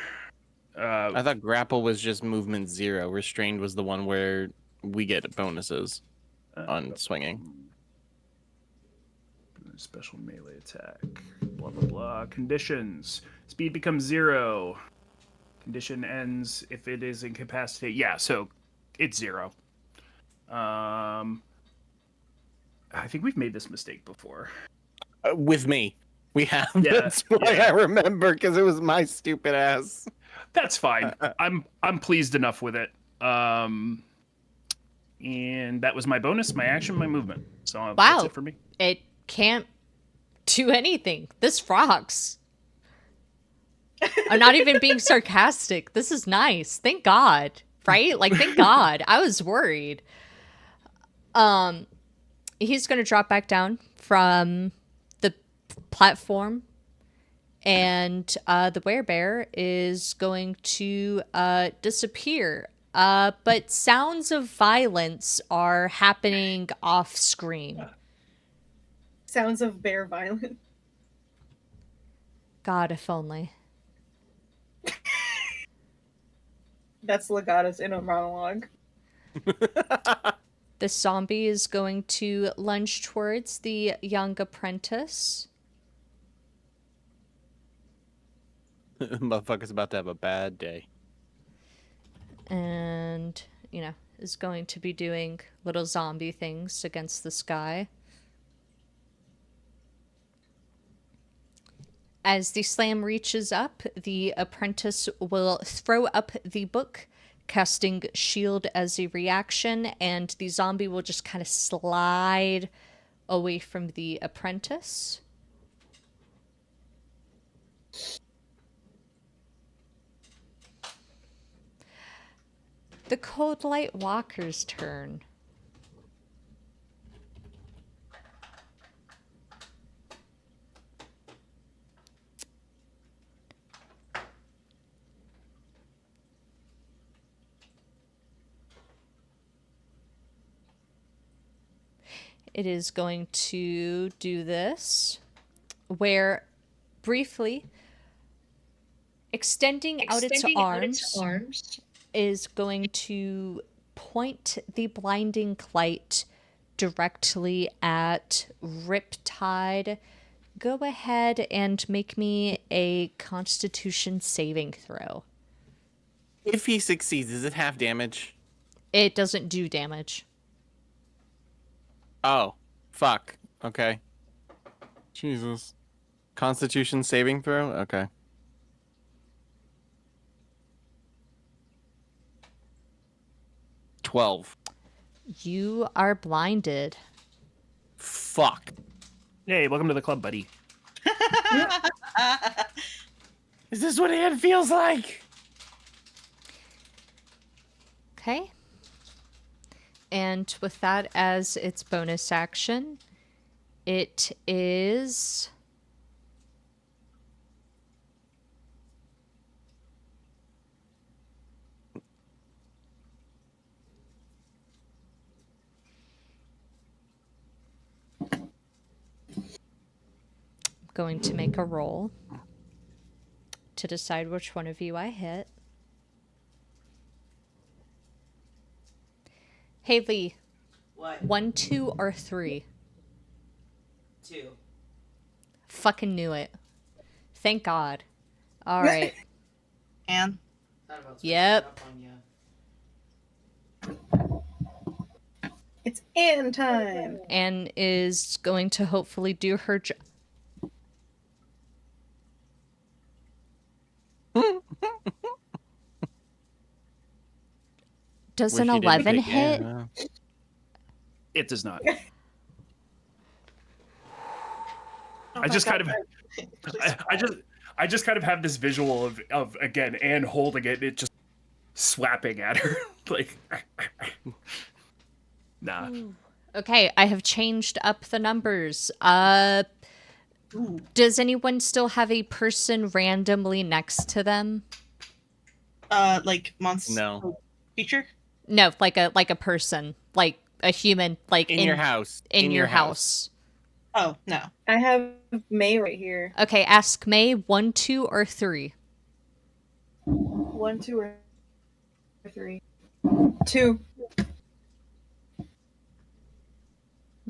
I thought grapple was just movement 0. Restrained was the one where we get bonuses on swinging. Special melee attack. Blah blah blah. Conditions. Speed becomes 0. Condition ends if it is incapacitated. Yeah, so it's 0. I think we've made this mistake before. With me. We have. Yeah, That's why yeah. I remember, because it was my stupid ass. That's fine. I'm pleased enough with it. And that was my bonus, my action, my movement. So that's Wow. it for me. It can't do anything. This rocks. I'm not even being sarcastic. This is nice. Thank God. Right? Like, thank God. I was worried. He's going to drop back down from the platform, and the werebear is going to disappear. But sounds of violence are happening off screen. Sounds of bear violence. God, if only. That's Legata's inner monologue. The zombie is going to lunge towards the young apprentice. Motherfucker's about to have a bad day. And, is going to be doing little zombie things against this guy. As the slam reaches up, the apprentice will throw up the book, casting shield as a reaction, and the zombie will just kind of slide away from the apprentice. The Cold Light Walker's turn. It is going to do this, where briefly extending out its arms is going to point the blinding light directly at Riptide. Go ahead and make me a Constitution saving throw. If he succeeds, is it half damage? It doesn't do damage. Oh, fuck. Okay. Jesus. Constitution saving throw? Okay. $12. You are blinded. Fuck. Hey, welcome to the club, buddy. Is this what it feels like? Okay. And with that as its bonus action, it is going to make a roll to decide which one of you I hit. Haley, What? 1, 2, or 3? 2. Fucking knew it. Thank God. All right. And Thought about Yep. switching up on ya. It's Anne time. Anne is going to hopefully do her job. Does Wish an you didn't 11 pick hit? Anna. It does not. Oh I my just God, kind of, please. I just kind of have this visual of again Anne holding it, and it just slapping at her like. Nah. Okay, I have changed up the numbers. Ooh. Does anyone still have a person randomly next to them? Like monster No. creature. No, like a person, like a human, like In your house. in your house. Oh no. I have May right here. Okay, ask May 1, 2, or 3. 1, 2, or 3. 2.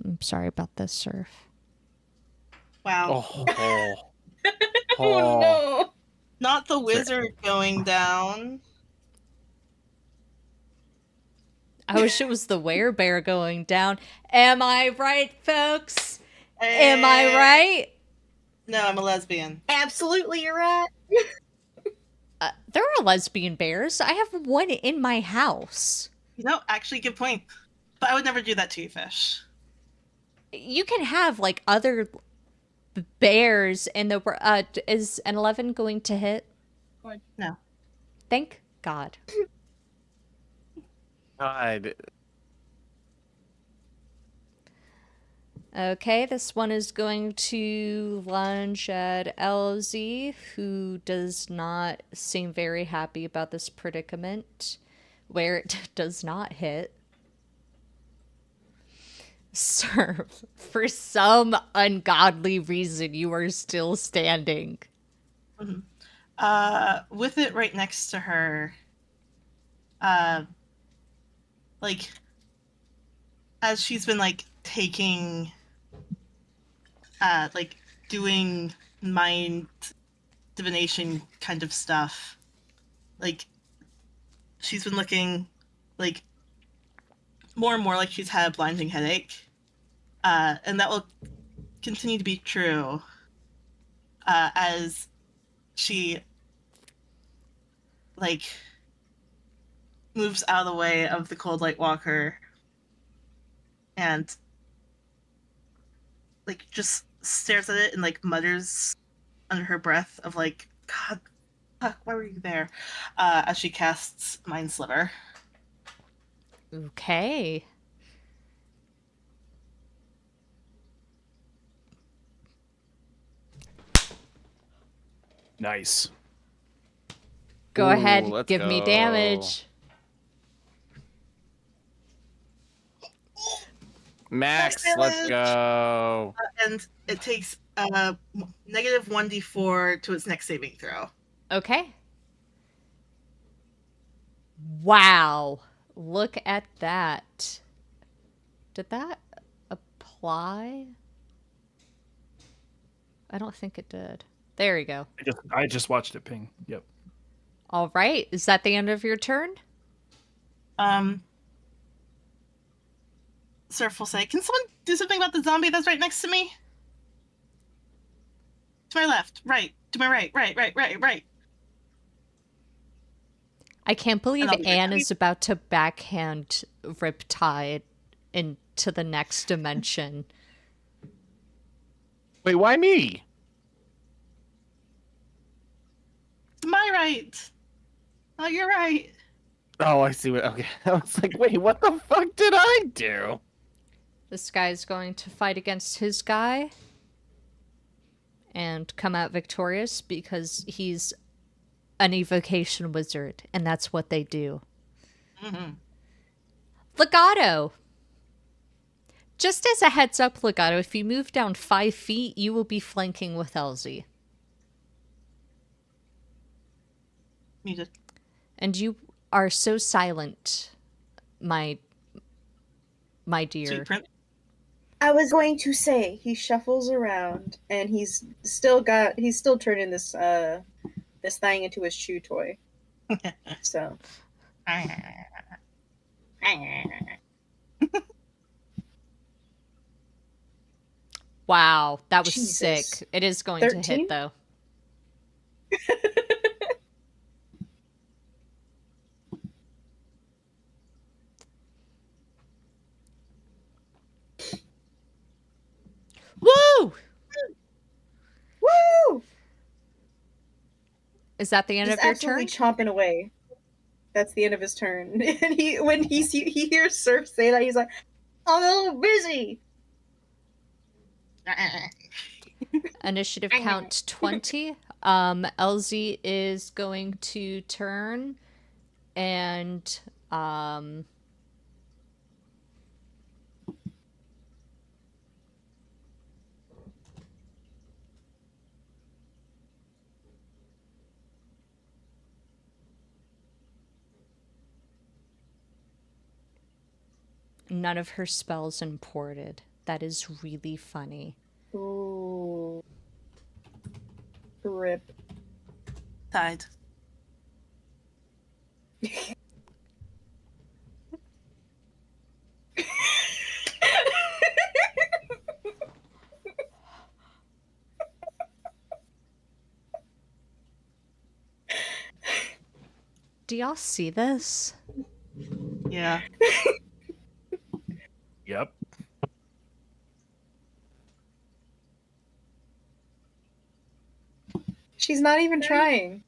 I'm sorry about this, Surf. Wow. Oh. Oh no. Not the wizard going down. I wish it was the werebear going down. Am I right, folks? Am I right? No, I'm a lesbian. Absolutely, you're right. There are lesbian bears. I have one in my house. No, actually, good point. But I would never do that to you, fish. You can have like other bears in the is an 11 going to hit? No. Thank God. God. Okay, this one is going to lunge at LZ, who does not seem very happy about this predicament, where it does not hit. Sir, for some ungodly reason, you are still standing. With it right next to her, like, as she's been, like, taking, like, doing mind divination kind of stuff. Like, she's been looking like more and more like she's had a blinding headache. And that will continue to be true as she like moves out of the way of the cold light walker and like just stares at it and like mutters under her breath of like, God, fuck, why were you there? As she casts Mind Sliver. Okay. Nice. Go Ooh, ahead, let's give me go. damage. Max, Max let's damage. go. And it takes negative 1d4 to its next saving throw. Okay. Wow. Look at that. Did that apply? I don't think it did. There you go. I just watched it ping. Yep. All right. Is that the end of your turn? Surf will say, can someone do something about the zombie that's right next to me? To my left, right, to my right, right. I can't believe And I'll be Anne right is about to backhand Riptide into the next dimension. Wait, why me? To my right. Oh, you're right. Oh, I see what. Okay, I was like, wait, what the fuck did I do? This guy's going to fight against his guy and come out victorious because he's an evocation wizard, and that's what they do. Mm-hmm. Legato. Just as a heads up, Legato, if you move down 5 feet, you will be flanking with Elsie. Muted. And you are so silent, my dear. Sweet prince. I was going to say he shuffles around and he's still turning this thing into his chew toy. So Wow, that was Jesus. sick. It is going to 13? hit, though. Woo! Woo! Is that the end He's of your absolutely turn? chomping away. That's the end of his turn. And when he hears Surf say that, he's like, I'm a little busy. Initiative count 20. Elsie is going to turn and none of her spells imported. That is really funny. Ooh. Rip. Died. Do y'all see this? Yeah. Yep. She's not even trying.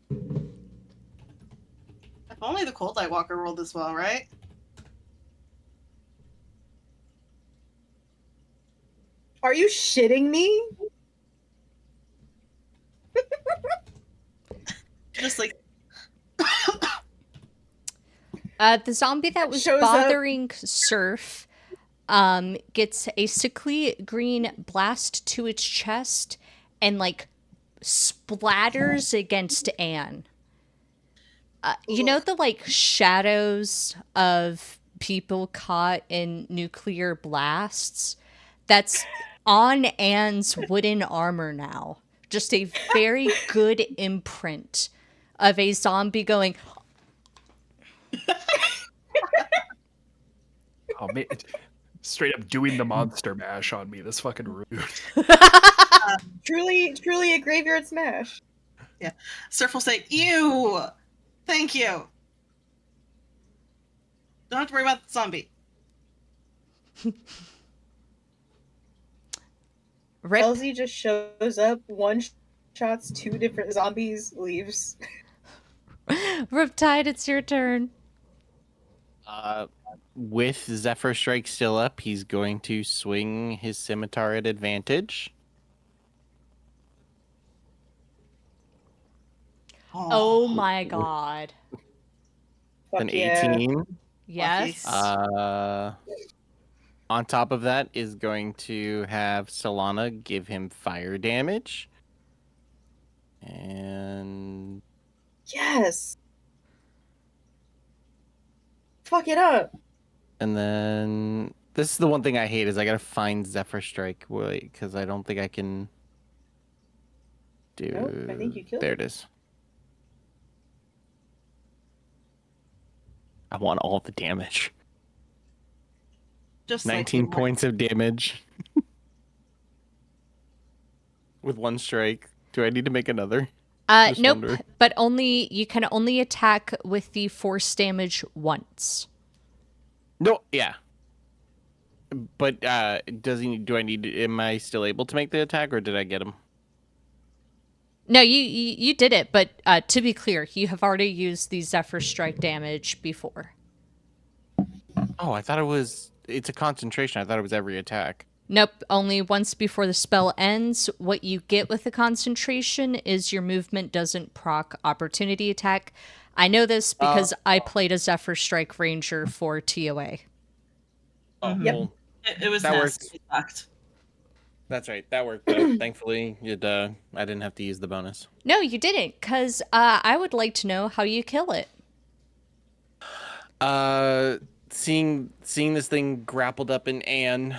If only the Cold Light Walker rolled as well, right? Are you shitting me? Just like The zombie that was Shows up. bothering Surf gets a sickly green blast to its chest and like splatters against Anne. You know the like shadows of people caught in nuclear blasts? That's on Anne's wooden armor now, just a very good imprint of a zombie going, Oh man, straight up doing the monster mash on me. That's fucking rude. Truly a graveyard smash. Surf will say, "Ew, thank you. Don't have to worry about the zombie." Rip. Elsie just shows up, one shots 2 different zombies, leaves. Riptide, it's your turn. With Zephyr Strike still up, he's going to swing his scimitar at advantage. Oh my god. An Fuck yeah. 18. Yes. On top of that is going to have Solana give him fire damage. And Yes. Fuck it up. then this is the one thing I hate is I gotta find Zephyr Strike because I don't think I can do. Nope, I think you killed There it. it is. I want all the damage. Just 19 like points of damage with one strike. Do I need to make another? Just Nope, wondering. but you can only attack with the force damage once. No, yeah. But am I still able to make the attack or did I get him? No, you did it, but to be clear, you have already used the Zephyr Strike damage before. Oh, it's a concentration. I thought it was every attack. Nope, only once before the spell ends. What you get with the concentration is your movement doesn't proc opportunity attack. I know this because I played a Zephyr Strike Ranger for TOA. Oh, Yep. well, it was that nasty. works. It sucked. That's right. That worked though. Thankfully, I didn't have to use the bonus. No, you didn't, because I would like to know how you kill it. Seeing this thing grappled up in Anne,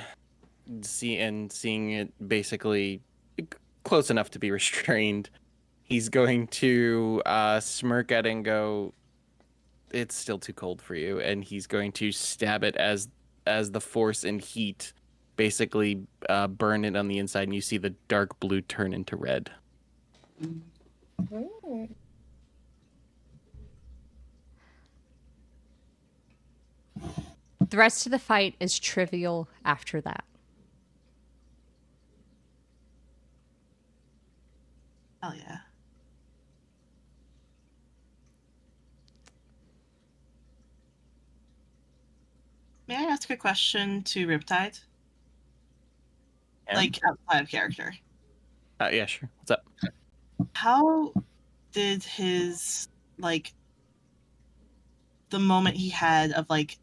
seeing it basically close enough to be restrained, he's going to smirk at it and go, "It's still too cold for you," and he's going to stab it as the force and heat basically burn it on the inside, and you see the dark blue turn into red. Mm. The rest of the fight is trivial after that. Hell yeah. May I ask a question to Riptide? Yeah. Like outside of character. Yeah, sure. What's up? How did his like the moment he had of like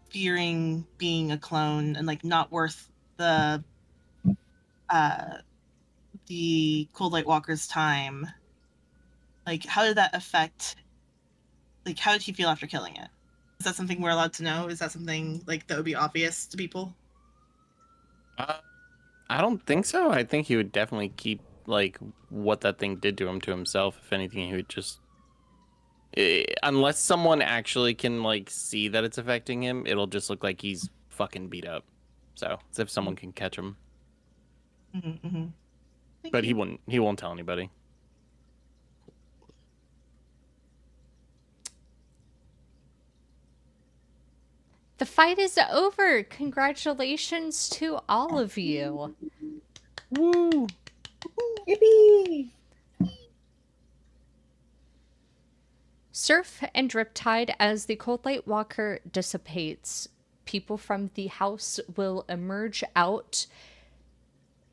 fearing being a clone and like not worth the Cold Light Walker's time, like how did that affect, like how did he feel after killing it? Is that something we're allowed to know? Is that something like that would be obvious to people? I don't think so. I think he would definitely keep like what that thing did to him to himself. If anything, he would just unless someone actually can like see that it's affecting him, it'll just look like he's fucking beat up. So as if someone can catch him, Mm-hmm, mm-hmm. but he won't tell anybody. The fight is over. Congratulations to all of you. Woo! Yippee! Surf and Riptide, as the Cold Light Walker dissipates, people from the house will emerge out.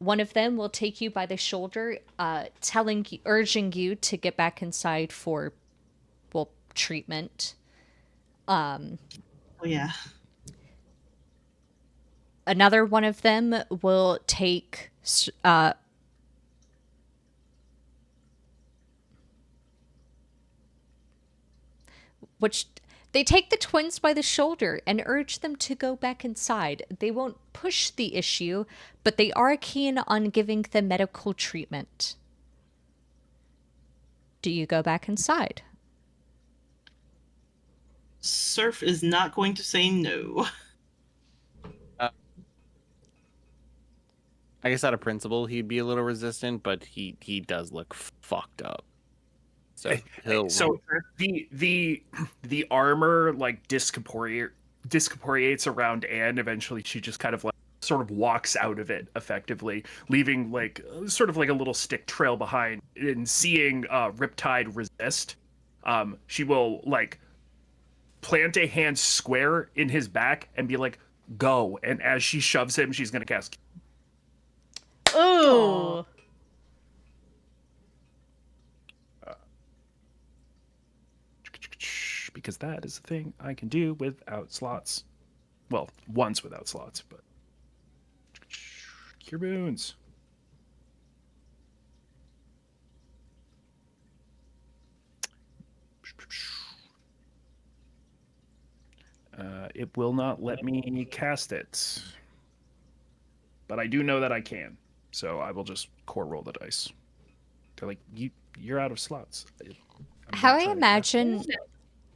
One of them will take you by the shoulder, urging you to get back inside for, well, treatment. Oh yeah. Another one of them will take They take the twins by the shoulder and urge them to go back inside. They won't push the issue, but they are keen on giving them medical treatment. Do you go back inside? Surf is not going to say no. I guess out of principle, he'd be a little resistant, but he does look fucked up. So he'll. So the armor like discorporates around Anne. Eventually, she just kind of like sort of walks out of it effectively, leaving like sort of like a little stick trail behind. And seeing Riptide resist, she will like plant a hand square in his back and be like, "Go!" And as she shoves him, she's gonna cast. Ooh. Because that is the thing I can do without slots. Well, once without slots, but cure boons. It will not let me cast it, but I do know that I can, so I will just core roll the dice. They're like, you're out of slots. How I imagine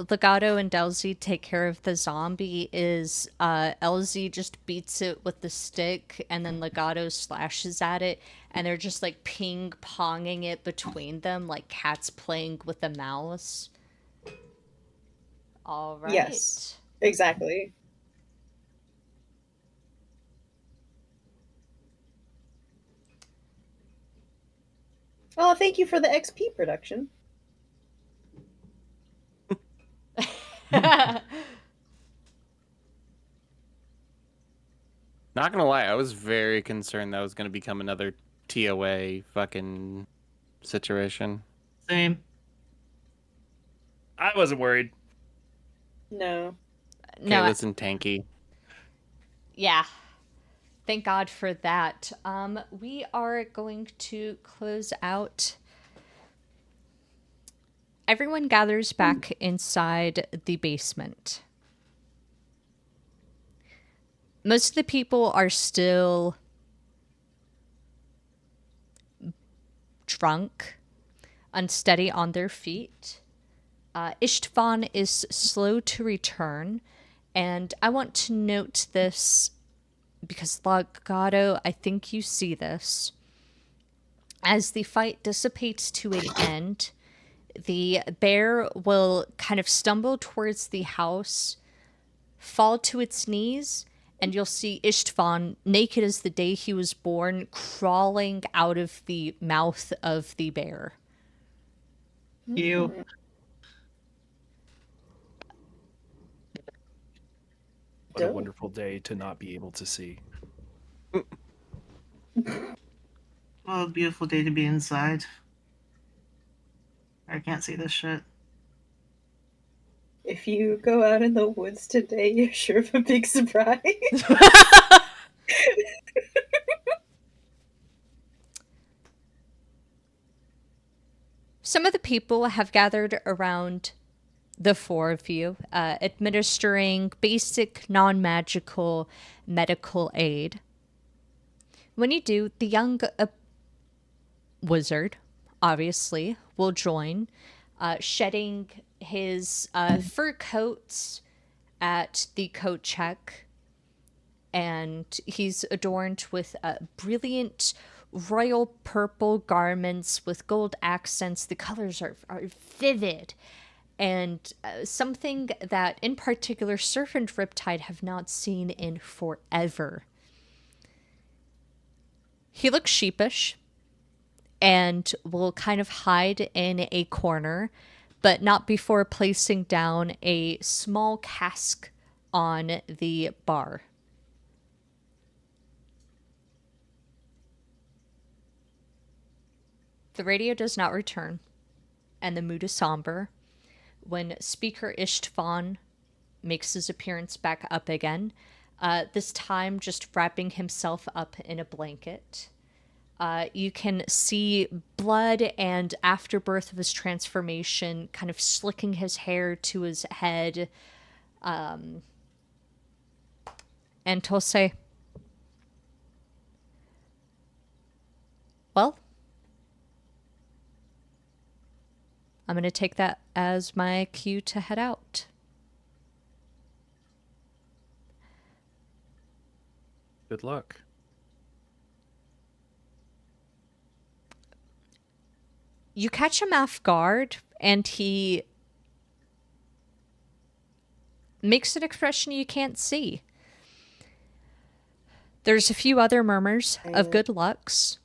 Legato and Elsie take care of the zombie is Elsie just beats it with the stick and then Legato slashes at it and they're just like ping-ponging it between them like cats playing with a mouse. All right. Yes. Exactly. Oh, thank you for the XP production. Not gonna lie, I was very concerned that was gonna become another TOA fucking situation. Same. I wasn't worried. No. No, Kayla's and tanky. yeah. Thank God for that. We are going to close out. Everyone gathers back inside the basement. Most of the people are still drunk, unsteady on their feet. Ishtvan is slow to return, and I want to note this because Legato, I think you see this. As the fight dissipates to an end, the bear will kind of stumble towards the house, fall to its knees, and you'll see Ishtvan, naked as the day he was born, crawling out of the mouth of the bear. You. What a Dope. wonderful day to not be able to see. What a beautiful day to be inside. I can't see this shit. If you go out in the woods today, you're sure of a big surprise. Some of the people have gathered around the four of you, administering basic non-magical medical aid. When you do, the young wizard, obviously, will join, shedding his fur coats at the coat check, and he's adorned with brilliant royal purple garments with gold accents. The colors are vivid, and something that, in particular, Surf and Riptide have not seen in forever. He looks sheepish and will kind of hide in a corner, but not before placing down a small cask on the bar. The radio does not return, and the mood is somber when Speaker Ishtvan makes his appearance back up again, this time just wrapping himself up in a blanket. You can see blood and afterbirth of his transformation kind of slicking his hair to his head. And he'll say, well, I'm going to take that as my cue to head out. Good luck. You catch him off guard, and he makes an expression you can't see. There's a few other murmurs of good lucks.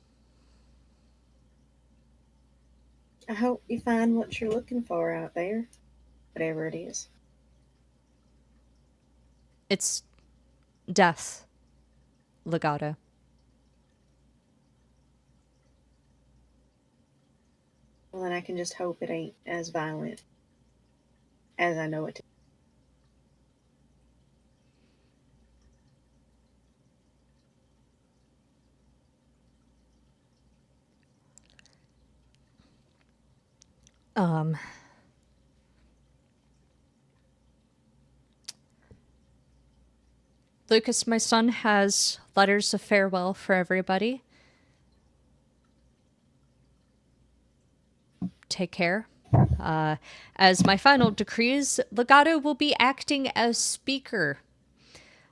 I hope you find what you're looking for out there, whatever it is. It's death, Legato. Well, then I can just hope it ain't as violent as I know it to be. Lucas, my son, has letters of farewell for everybody. Take care. As my final decrees, Legato will be acting as speaker.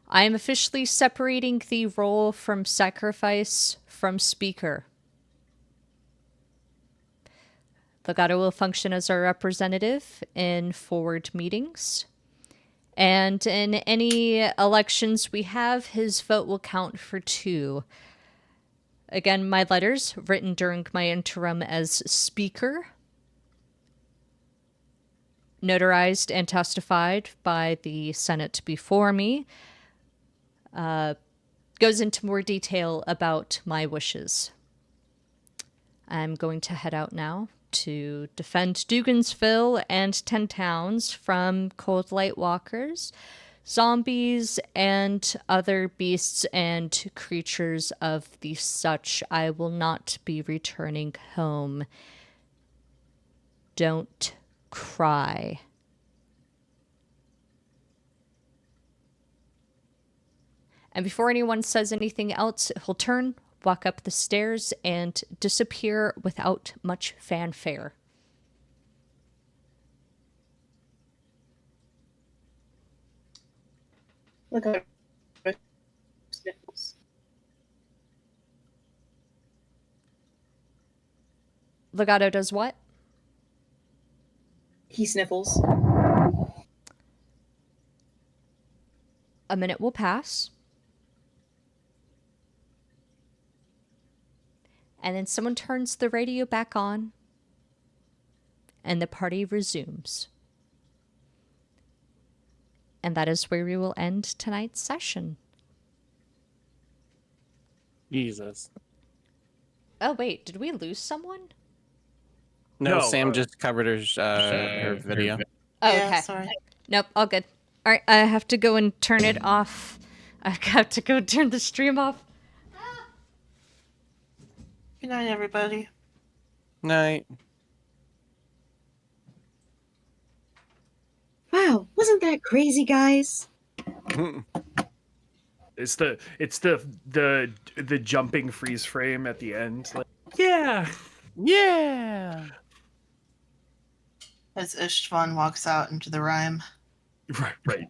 I am officially separating the role from sacrifice from speaker. Legato will function as our representative in forward meetings. And in any elections we have, his vote will count for 2. Again, my letters, written during my interim as speaker, notarized and testified by the Senate before me, goes into more detail about my wishes. I'm going to head out now to defend Dugansville and 10 towns from cold light walkers, zombies, and other beasts and creatures of the such. I will not be returning home. Don't cry. And before anyone says anything else, he'll turn, walk up the stairs, and disappear without much fanfare. Look at sniffles. Legato does what? He sniffles. A minute will pass. And then someone turns the radio back on, and the party resumes. And that is where we will end tonight's session. Jesus. Oh, wait, did we lose someone? No, No, Sam just covered her video. Oh, Yeah, okay. sorry. Nope, all good. All right, I have to go and turn it off. I have to go turn the stream off. Good night, everybody. Night. Wow, wasn't that crazy, guys? It's the jumping freeze frame at the end. Like, yeah. Yeah. As Istvan walks out into the Rime. Right.